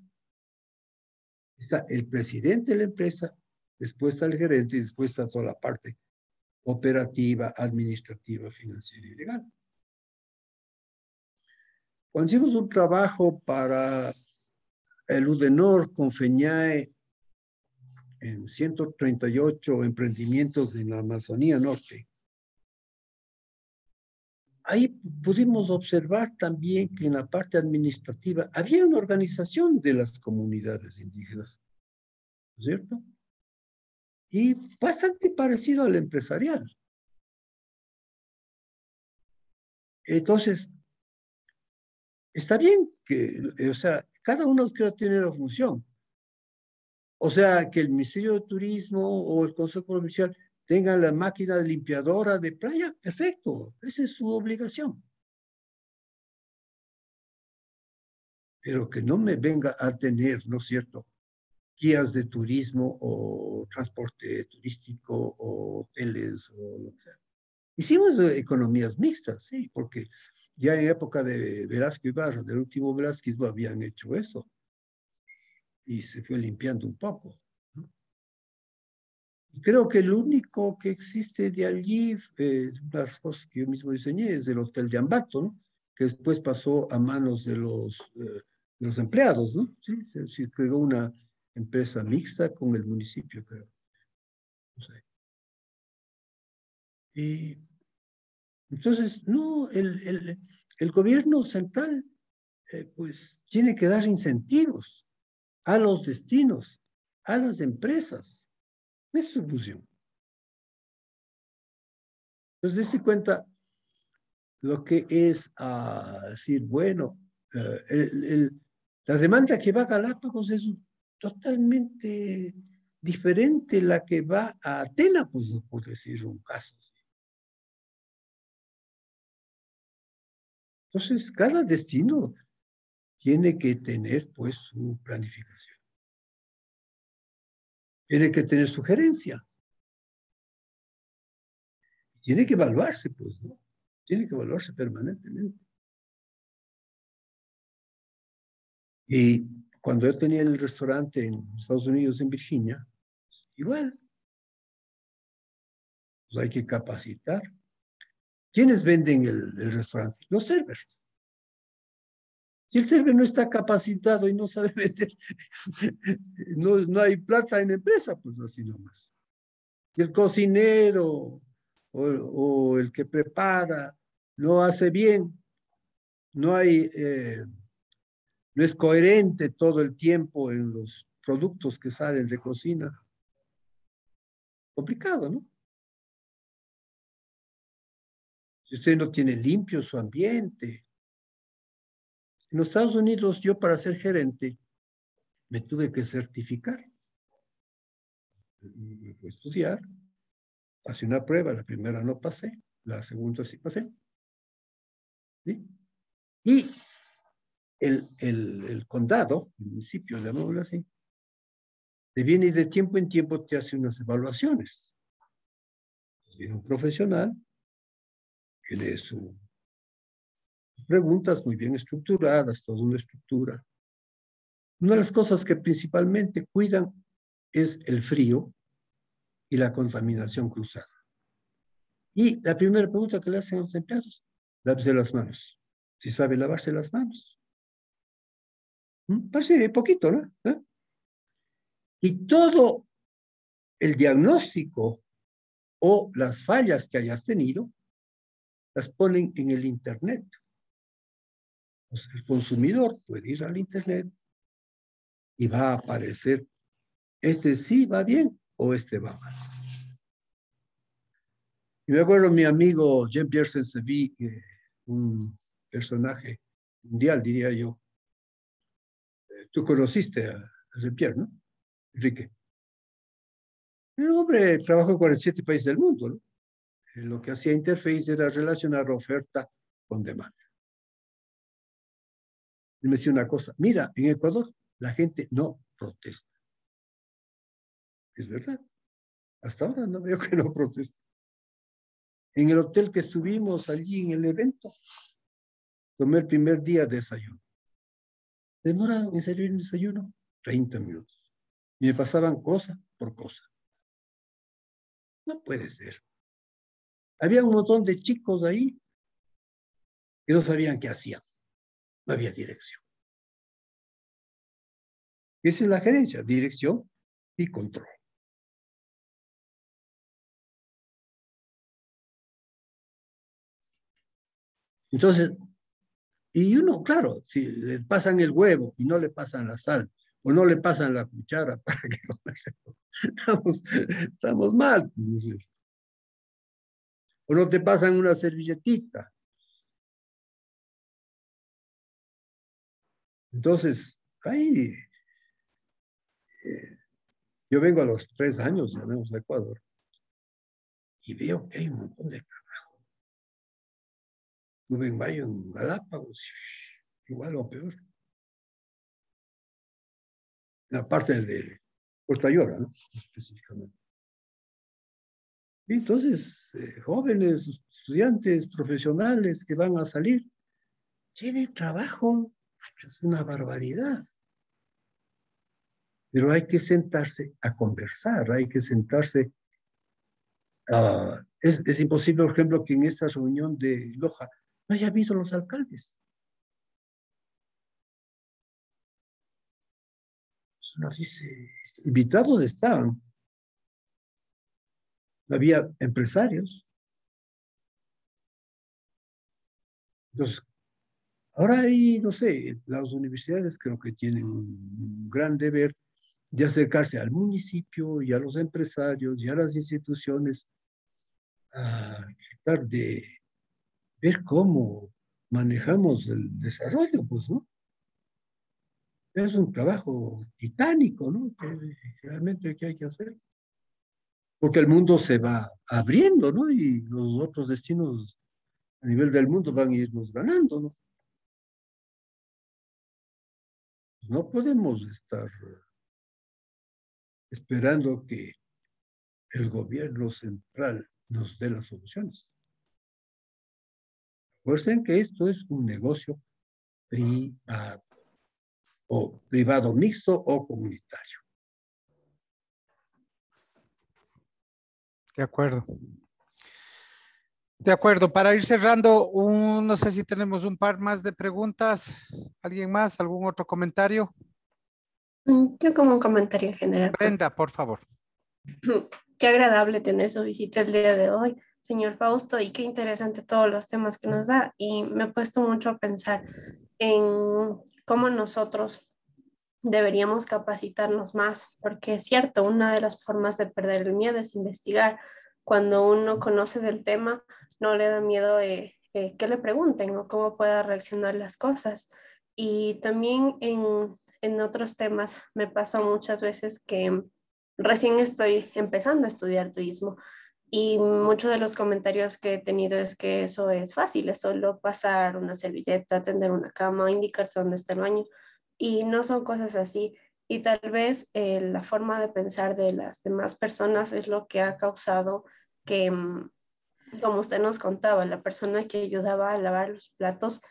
Está el presidente de la empresa, después está el gerente y después está toda la parte operativa, administrativa, financiera y legal. Cuando hicimos un trabajo para el UDENOR con FEñAE en 138 emprendimientos en la Amazonía Norte, ahí pudimos observar también que en la parte administrativa había una organización de las comunidades indígenas, ¿no es cierto? Y bastante parecido al empresarial. Entonces, está bien que, o sea, cada uno quiere tener una función. O sea, que el Ministerio de Turismo o el Consejo Provincial tengan la máquina limpiadora de playa, perfecto, esa es su obligación. Pero que no me venga a tener, ¿no es cierto?, guías de turismo o transporte turístico o hoteles o lo que sea. Hicimos economías mixtas, sí, porque ya en época de Velasco Ibarra, del último Velázquez, lo habían hecho eso. Y se fue limpiando un poco, ¿no? Y creo que el único que existe de allí, las cosas que yo mismo diseñé, es el Hotel de Ambato, ¿no? Que después pasó a manos de los empleados, ¿no? Sí, se creó una empresa mixta con el municipio, creo. No sé. Y entonces, no, el gobierno central, pues, tiene que dar incentivos a los destinos, a las empresas. Esa es su función. Entonces, dése cuenta lo que es decir, bueno, la demanda que va a Galápagos es totalmente diferente la que va a Atenas, pues, por decir un caso. Entonces, cada destino tiene que tener, pues, su planificación. Tiene que tener su gerencia. Tiene que evaluarse, pues, ¿no? Tiene que evaluarse permanentemente. Y cuando yo tenía el restaurante en Estados Unidos, en Virginia, igual, pues hay que capacitar. ¿Quiénes venden el restaurante? Los servers. Si el server no está capacitado y no sabe vender, no hay plata en la empresa, pues así nomás. Y el cocinero o el que prepara no hace bien, no es coherente todo el tiempo en los productos que salen de cocina. Complicado, ¿no? Si usted no tiene limpio su ambiente. En los Estados Unidos, yo para ser gerente me tuve que certificar. Me fui a estudiar, pasé una prueba, la primera no pasé, la segunda sí pasé. ¿Sí? Y el condado, el municipio, llamémoslo así, te viene y de tiempo en tiempo te hace unas evaluaciones. Viene un profesional que lee sus preguntas muy bien estructuradas, toda una estructura. Una de las cosas que principalmente cuidan es el frío y la contaminación cruzada. Y la primera pregunta que le hacen a los empleados, lávese las manos. Si sabe lavarse las manos. Parece poquito, ¿no? ¿Eh? Y todo el diagnóstico o las fallas que hayas tenido, las ponen en el Internet. Pues el consumidor puede ir al Internet y va a aparecer, este sí va bien o este va mal. Y me acuerdo mi amigo Jean-Pierre Saint-Sévy, un personaje mundial, diría yo. Tú conociste a Jean-Pierre, ¿no? Enrique. El hombre trabajó en 47 países del mundo, ¿no? Lo que hacía Interface era relacionar oferta con demanda. Y me decía una cosa, mira, en Ecuador la gente no protesta. Es verdad. Hasta ahora no veo que no proteste. En el hotel que estuvimos allí en el evento, tomé el primer día de desayuno. Demora en servir el desayuno 30 minutos. Y me pasaban cosa por cosa. No puede ser. Había un montón de chicos ahí que no sabían qué hacían. No había dirección. Esa es la gerencia, dirección y control. Entonces, y uno, claro, si le pasan el huevo y no le pasan la sal, o no le pasan la cuchara para que comerse, estamos mal. O no te pasan una servilletita. Entonces, ahí, yo vengo a los 3 años, llamemos a Ecuador, y veo que hay un montón de trabajo. Tuve en Mayo, en Galápagos, igual o peor. En la parte de Puerto Ayora, ¿no? Específicamente. Y entonces, jóvenes, estudiantes, profesionales que van a salir, tienen trabajo, es una barbaridad. Pero hay que sentarse a conversar, hay que sentarse a... Es imposible, por ejemplo, que en esta reunión de Loja no haya habido los alcaldes. Nos dice, invitados estaban. Había empresarios. Entonces, ahora hay, no sé, las universidades creo que tienen un gran deber de acercarse al municipio y a los empresarios y a las instituciones a tratar de ver cómo manejamos el desarrollo, pues, ¿no? Es un trabajo titánico, ¿no? Que realmente hay que hacer. Porque el mundo se va abriendo, ¿no? Y los otros destinos a nivel del mundo van a irnos ganando, ¿no? No podemos estar esperando que el gobierno central nos dé las soluciones. Recuerden que esto es un negocio privado. o privado mixto o comunitario. De acuerdo. De acuerdo, para ir cerrando, no sé si tenemos un par más de preguntas. ¿Alguien más? ¿Algún otro comentario? Yo como un comentario en general. Brenda, por favor. Qué agradable tener su visita el día de hoy, señor Fausto, y qué interesante todos los temas que nos da. Y me he puesto mucho a pensar en cómo nosotros deberíamos capacitarnos más, porque es cierto, una de las formas de perder el miedo es investigar. Cuando uno conoce del tema, no le da miedo que le pregunten o cómo pueda reaccionar las cosas. Y también en otros temas me pasó muchas veces que recién estoy empezando a estudiar turismo y muchos de los comentarios que he tenido es que eso es fácil, es solo pasar una servilleta, tender una cama, indicarte dónde está el baño y no son cosas así. Y tal vez la forma de pensar de las demás personas es lo que ha causado que, como usted nos contaba, la persona que ayudaba a lavar los platos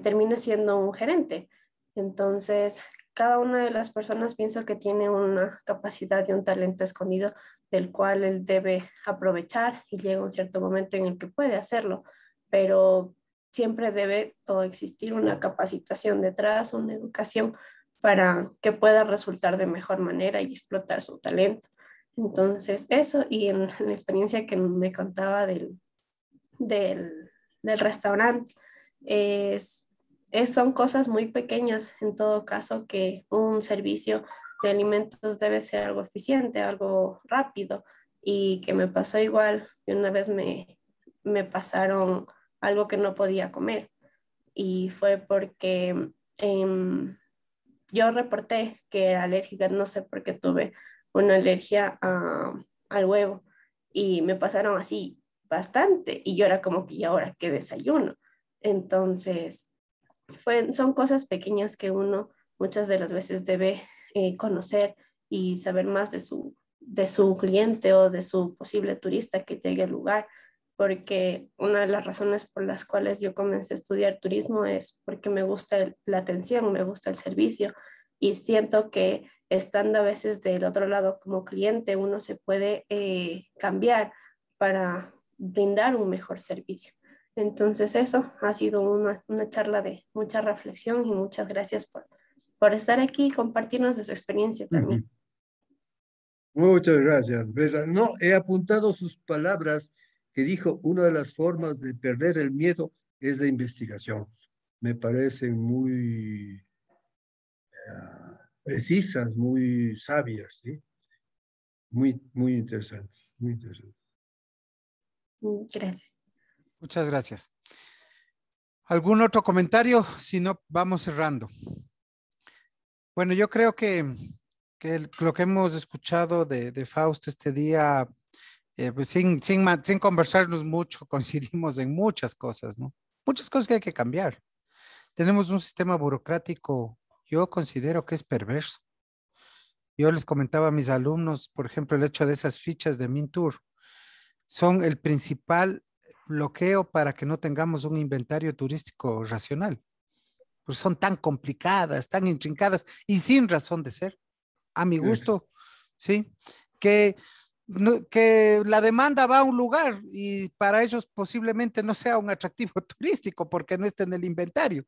termina siendo un gerente. Entonces, cada una de las personas pienso que tiene una capacidad y un talento escondido del cual él debe aprovechar y llega un cierto momento en el que puede hacerlo, pero siempre debe existir una capacitación detrás, una educación para que pueda resultar de mejor manera y explotar su talento. Entonces, eso y en la experiencia que me contaba del restaurante, son cosas muy pequeñas en todo caso que un servicio de alimentos debe ser algo eficiente, algo rápido y que me pasó igual, que una vez me pasaron algo que no podía comer y fue porque yo reporté que era alérgica, no sé por qué tuve una alergia al huevo y me pasaron así bastante y yo era como que, ¿y ahora qué desayuno? Entonces, son cosas pequeñas que uno muchas de las veces debe conocer y saber más de su cliente o de su posible turista que llegue al lugar, porque una de las razones por las cuales yo comencé a estudiar turismo es porque me gusta la atención, me gusta el servicio y siento que estando a veces del otro lado como cliente, uno se puede cambiar para brindar un mejor servicio. Entonces eso ha sido una charla de mucha reflexión y muchas gracias por estar aquí y compartirnos de su experiencia también. Muchas gracias, Brenda. No, he apuntado sus palabras que dijo, una de las formas de perder el miedo es la investigación. Me parecen muy precisas, muy sabias, ¿sí? Muy, muy interesantes, muy interesantes. Gracias. Muchas gracias. ¿Algún otro comentario? Si no, vamos cerrando. Bueno, yo creo que lo que hemos escuchado de Fausto este día, pues sin conversarnos mucho, coincidimos en muchas cosas, ¿no? Muchas cosas que hay que cambiar. Tenemos un sistema burocrático, yo considero que es perverso. Yo les comentaba a mis alumnos, por ejemplo, el hecho de esas fichas de Mintour son el principal bloqueo para que no tengamos un inventario turístico racional. Pues son tan complicadas, tan intrincadas y sin razón de ser, a mi gusto, ¿sí? Que la demanda va a un lugar y para ellos posiblemente no sea un atractivo turístico porque no está en el inventario.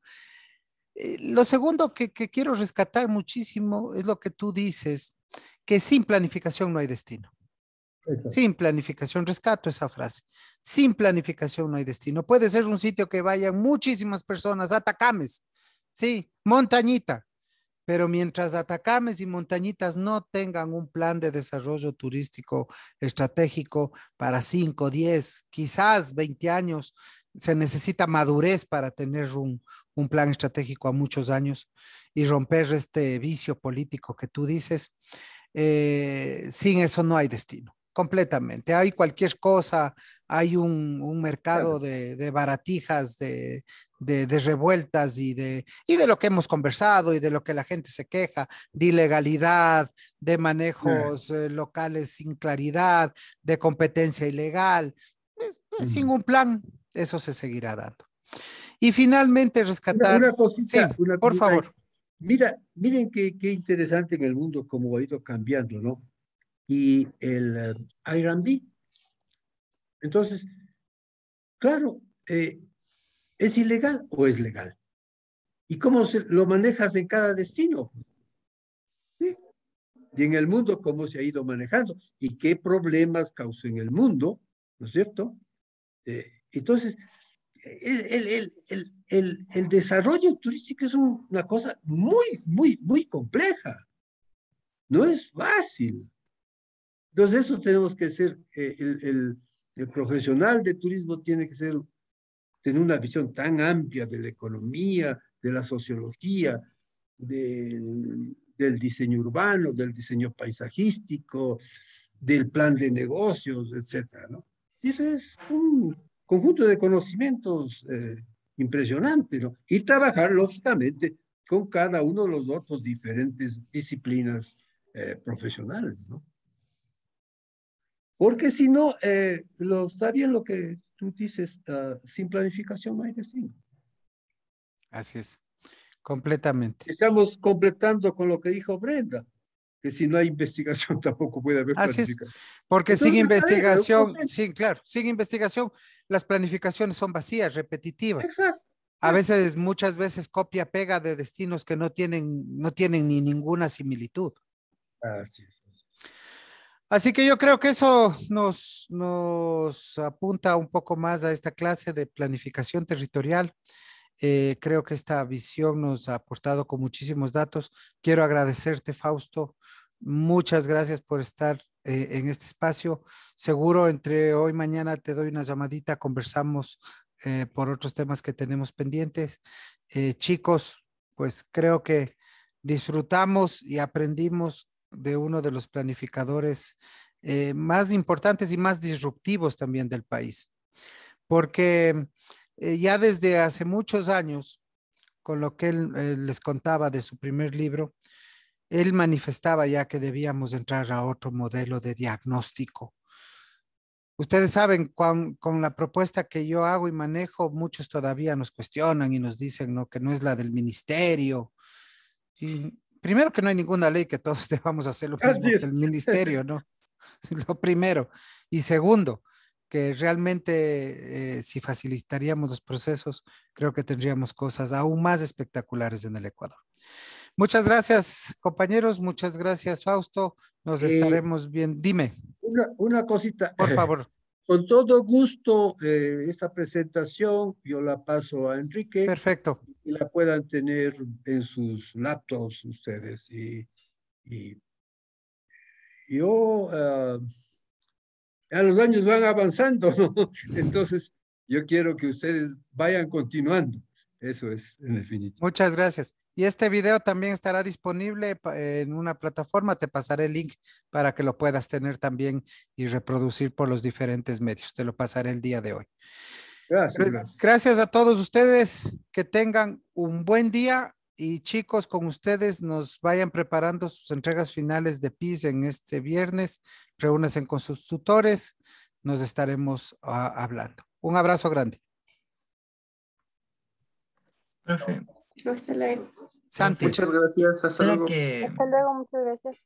Lo segundo que quiero rescatar muchísimo es lo que tú dices, que sin planificación no hay destino. Sin planificación, rescato esa frase. Sin planificación no hay destino. Puede ser un sitio que vayan muchísimas personas, Atacames, sí, Montañita, pero mientras Atacames y Montañitas no tengan un plan de desarrollo turístico estratégico para 5, 10, quizás 20 años, se necesita madurez para tener un plan estratégico a muchos años y romper este vicio político que tú dices. Sin eso no hay destino. Completamente. Hay cualquier cosa, hay un mercado de baratijas, de revueltas y de lo que hemos conversado y de lo que la gente se queja, de ilegalidad, de manejos locales sin claridad, de competencia ilegal. Sin un plan, eso se seguirá dando. Y finalmente rescatar. Una cosita, Sí, por favor. Miren qué interesante en el mundo cómo ha ido cambiando, ¿no? Y el Airbnb. Entonces, claro, ¿es ilegal o es legal? ¿Y cómo lo manejas en cada destino? ¿Sí? Y en el mundo, ¿cómo se ha ido manejando? ¿Y qué problemas causó en el mundo? ¿No es cierto? Entonces, el desarrollo turístico es una cosa muy compleja. No es fácil. Entonces, eso tenemos que ser, el profesional de turismo tiene que tener una visión tan amplia de la economía, de la sociología, del diseño urbano, del diseño paisajístico, del plan de negocios, etcétera, ¿no? Sí, es un conjunto de conocimientos impresionante, ¿no? Y trabajar, lógicamente, con cada uno de los otros diferentes disciplinas profesionales, ¿no? Porque si no, está bien lo que tú dices, sin planificación no hay destino. Así es, completamente. Estamos completando con lo que dijo Brenda, que si no hay investigación tampoco puede haber Así es, planificación. porque Entonces, sin está bien, investigación, sí, claro, sin investigación, las planificaciones son vacías, repetitivas. exacto. A veces, muchas veces copia-pega de destinos que no tienen ni ninguna similitud. Así es. Así que yo creo que eso nos apunta un poco más a esta clase de planificación territorial. Creo que esta visión nos ha aportado con muchísimos datos. Quiero agradecerte, Fausto. Muchas gracias por estar en este espacio. Seguro entre hoy y mañana te doy una llamadita, conversamos por otros temas que tenemos pendientes. Chicos, pues creo que disfrutamos y aprendimos de uno de los planificadores más importantes y más disruptivos también del país, porque ya desde hace muchos años, con lo que él les contaba de su primer libro, él manifestaba ya que debíamos entrar a otro modelo de diagnóstico. Ustedes saben, con la propuesta que yo hago y manejo, muchos todavía nos cuestionan y nos dicen, ¿no?, que no es la del ministerio. Y primero, que no hay ninguna ley que todos debamos hacer lo mismo que el ministerio, ¿no? Lo primero. Y segundo, que realmente si facilitaríamos los procesos, creo que tendríamos cosas aún más espectaculares en el Ecuador. Muchas gracias, compañeros. Muchas gracias, Fausto. Nos estaremos bien. Dime. Una cosita. Por favor. Con todo gusto, esta presentación yo la paso a Enrique. Perfecto. Y la puedan tener en sus laptops ustedes. Y yo, a los años van avanzando, ¿no? Entonces, yo quiero que ustedes vayan continuando. Eso es, en definitivo. Muchas gracias. Y este video también estará disponible en una plataforma. Te pasaré el link para que lo puedas tener también y reproducir por los diferentes medios. Te lo pasaré el día de hoy. Gracias. Gracias a todos ustedes. Que tengan un buen día. Y chicos, con ustedes nos vayan preparando sus entregas finales de PIS en este viernes. Reúnanse con sus tutores. Nos estaremos hablando. Un abrazo grande. Profe. Hasta luego. Santi. Muchas gracias, hasta luego. Hasta luego, muchas gracias.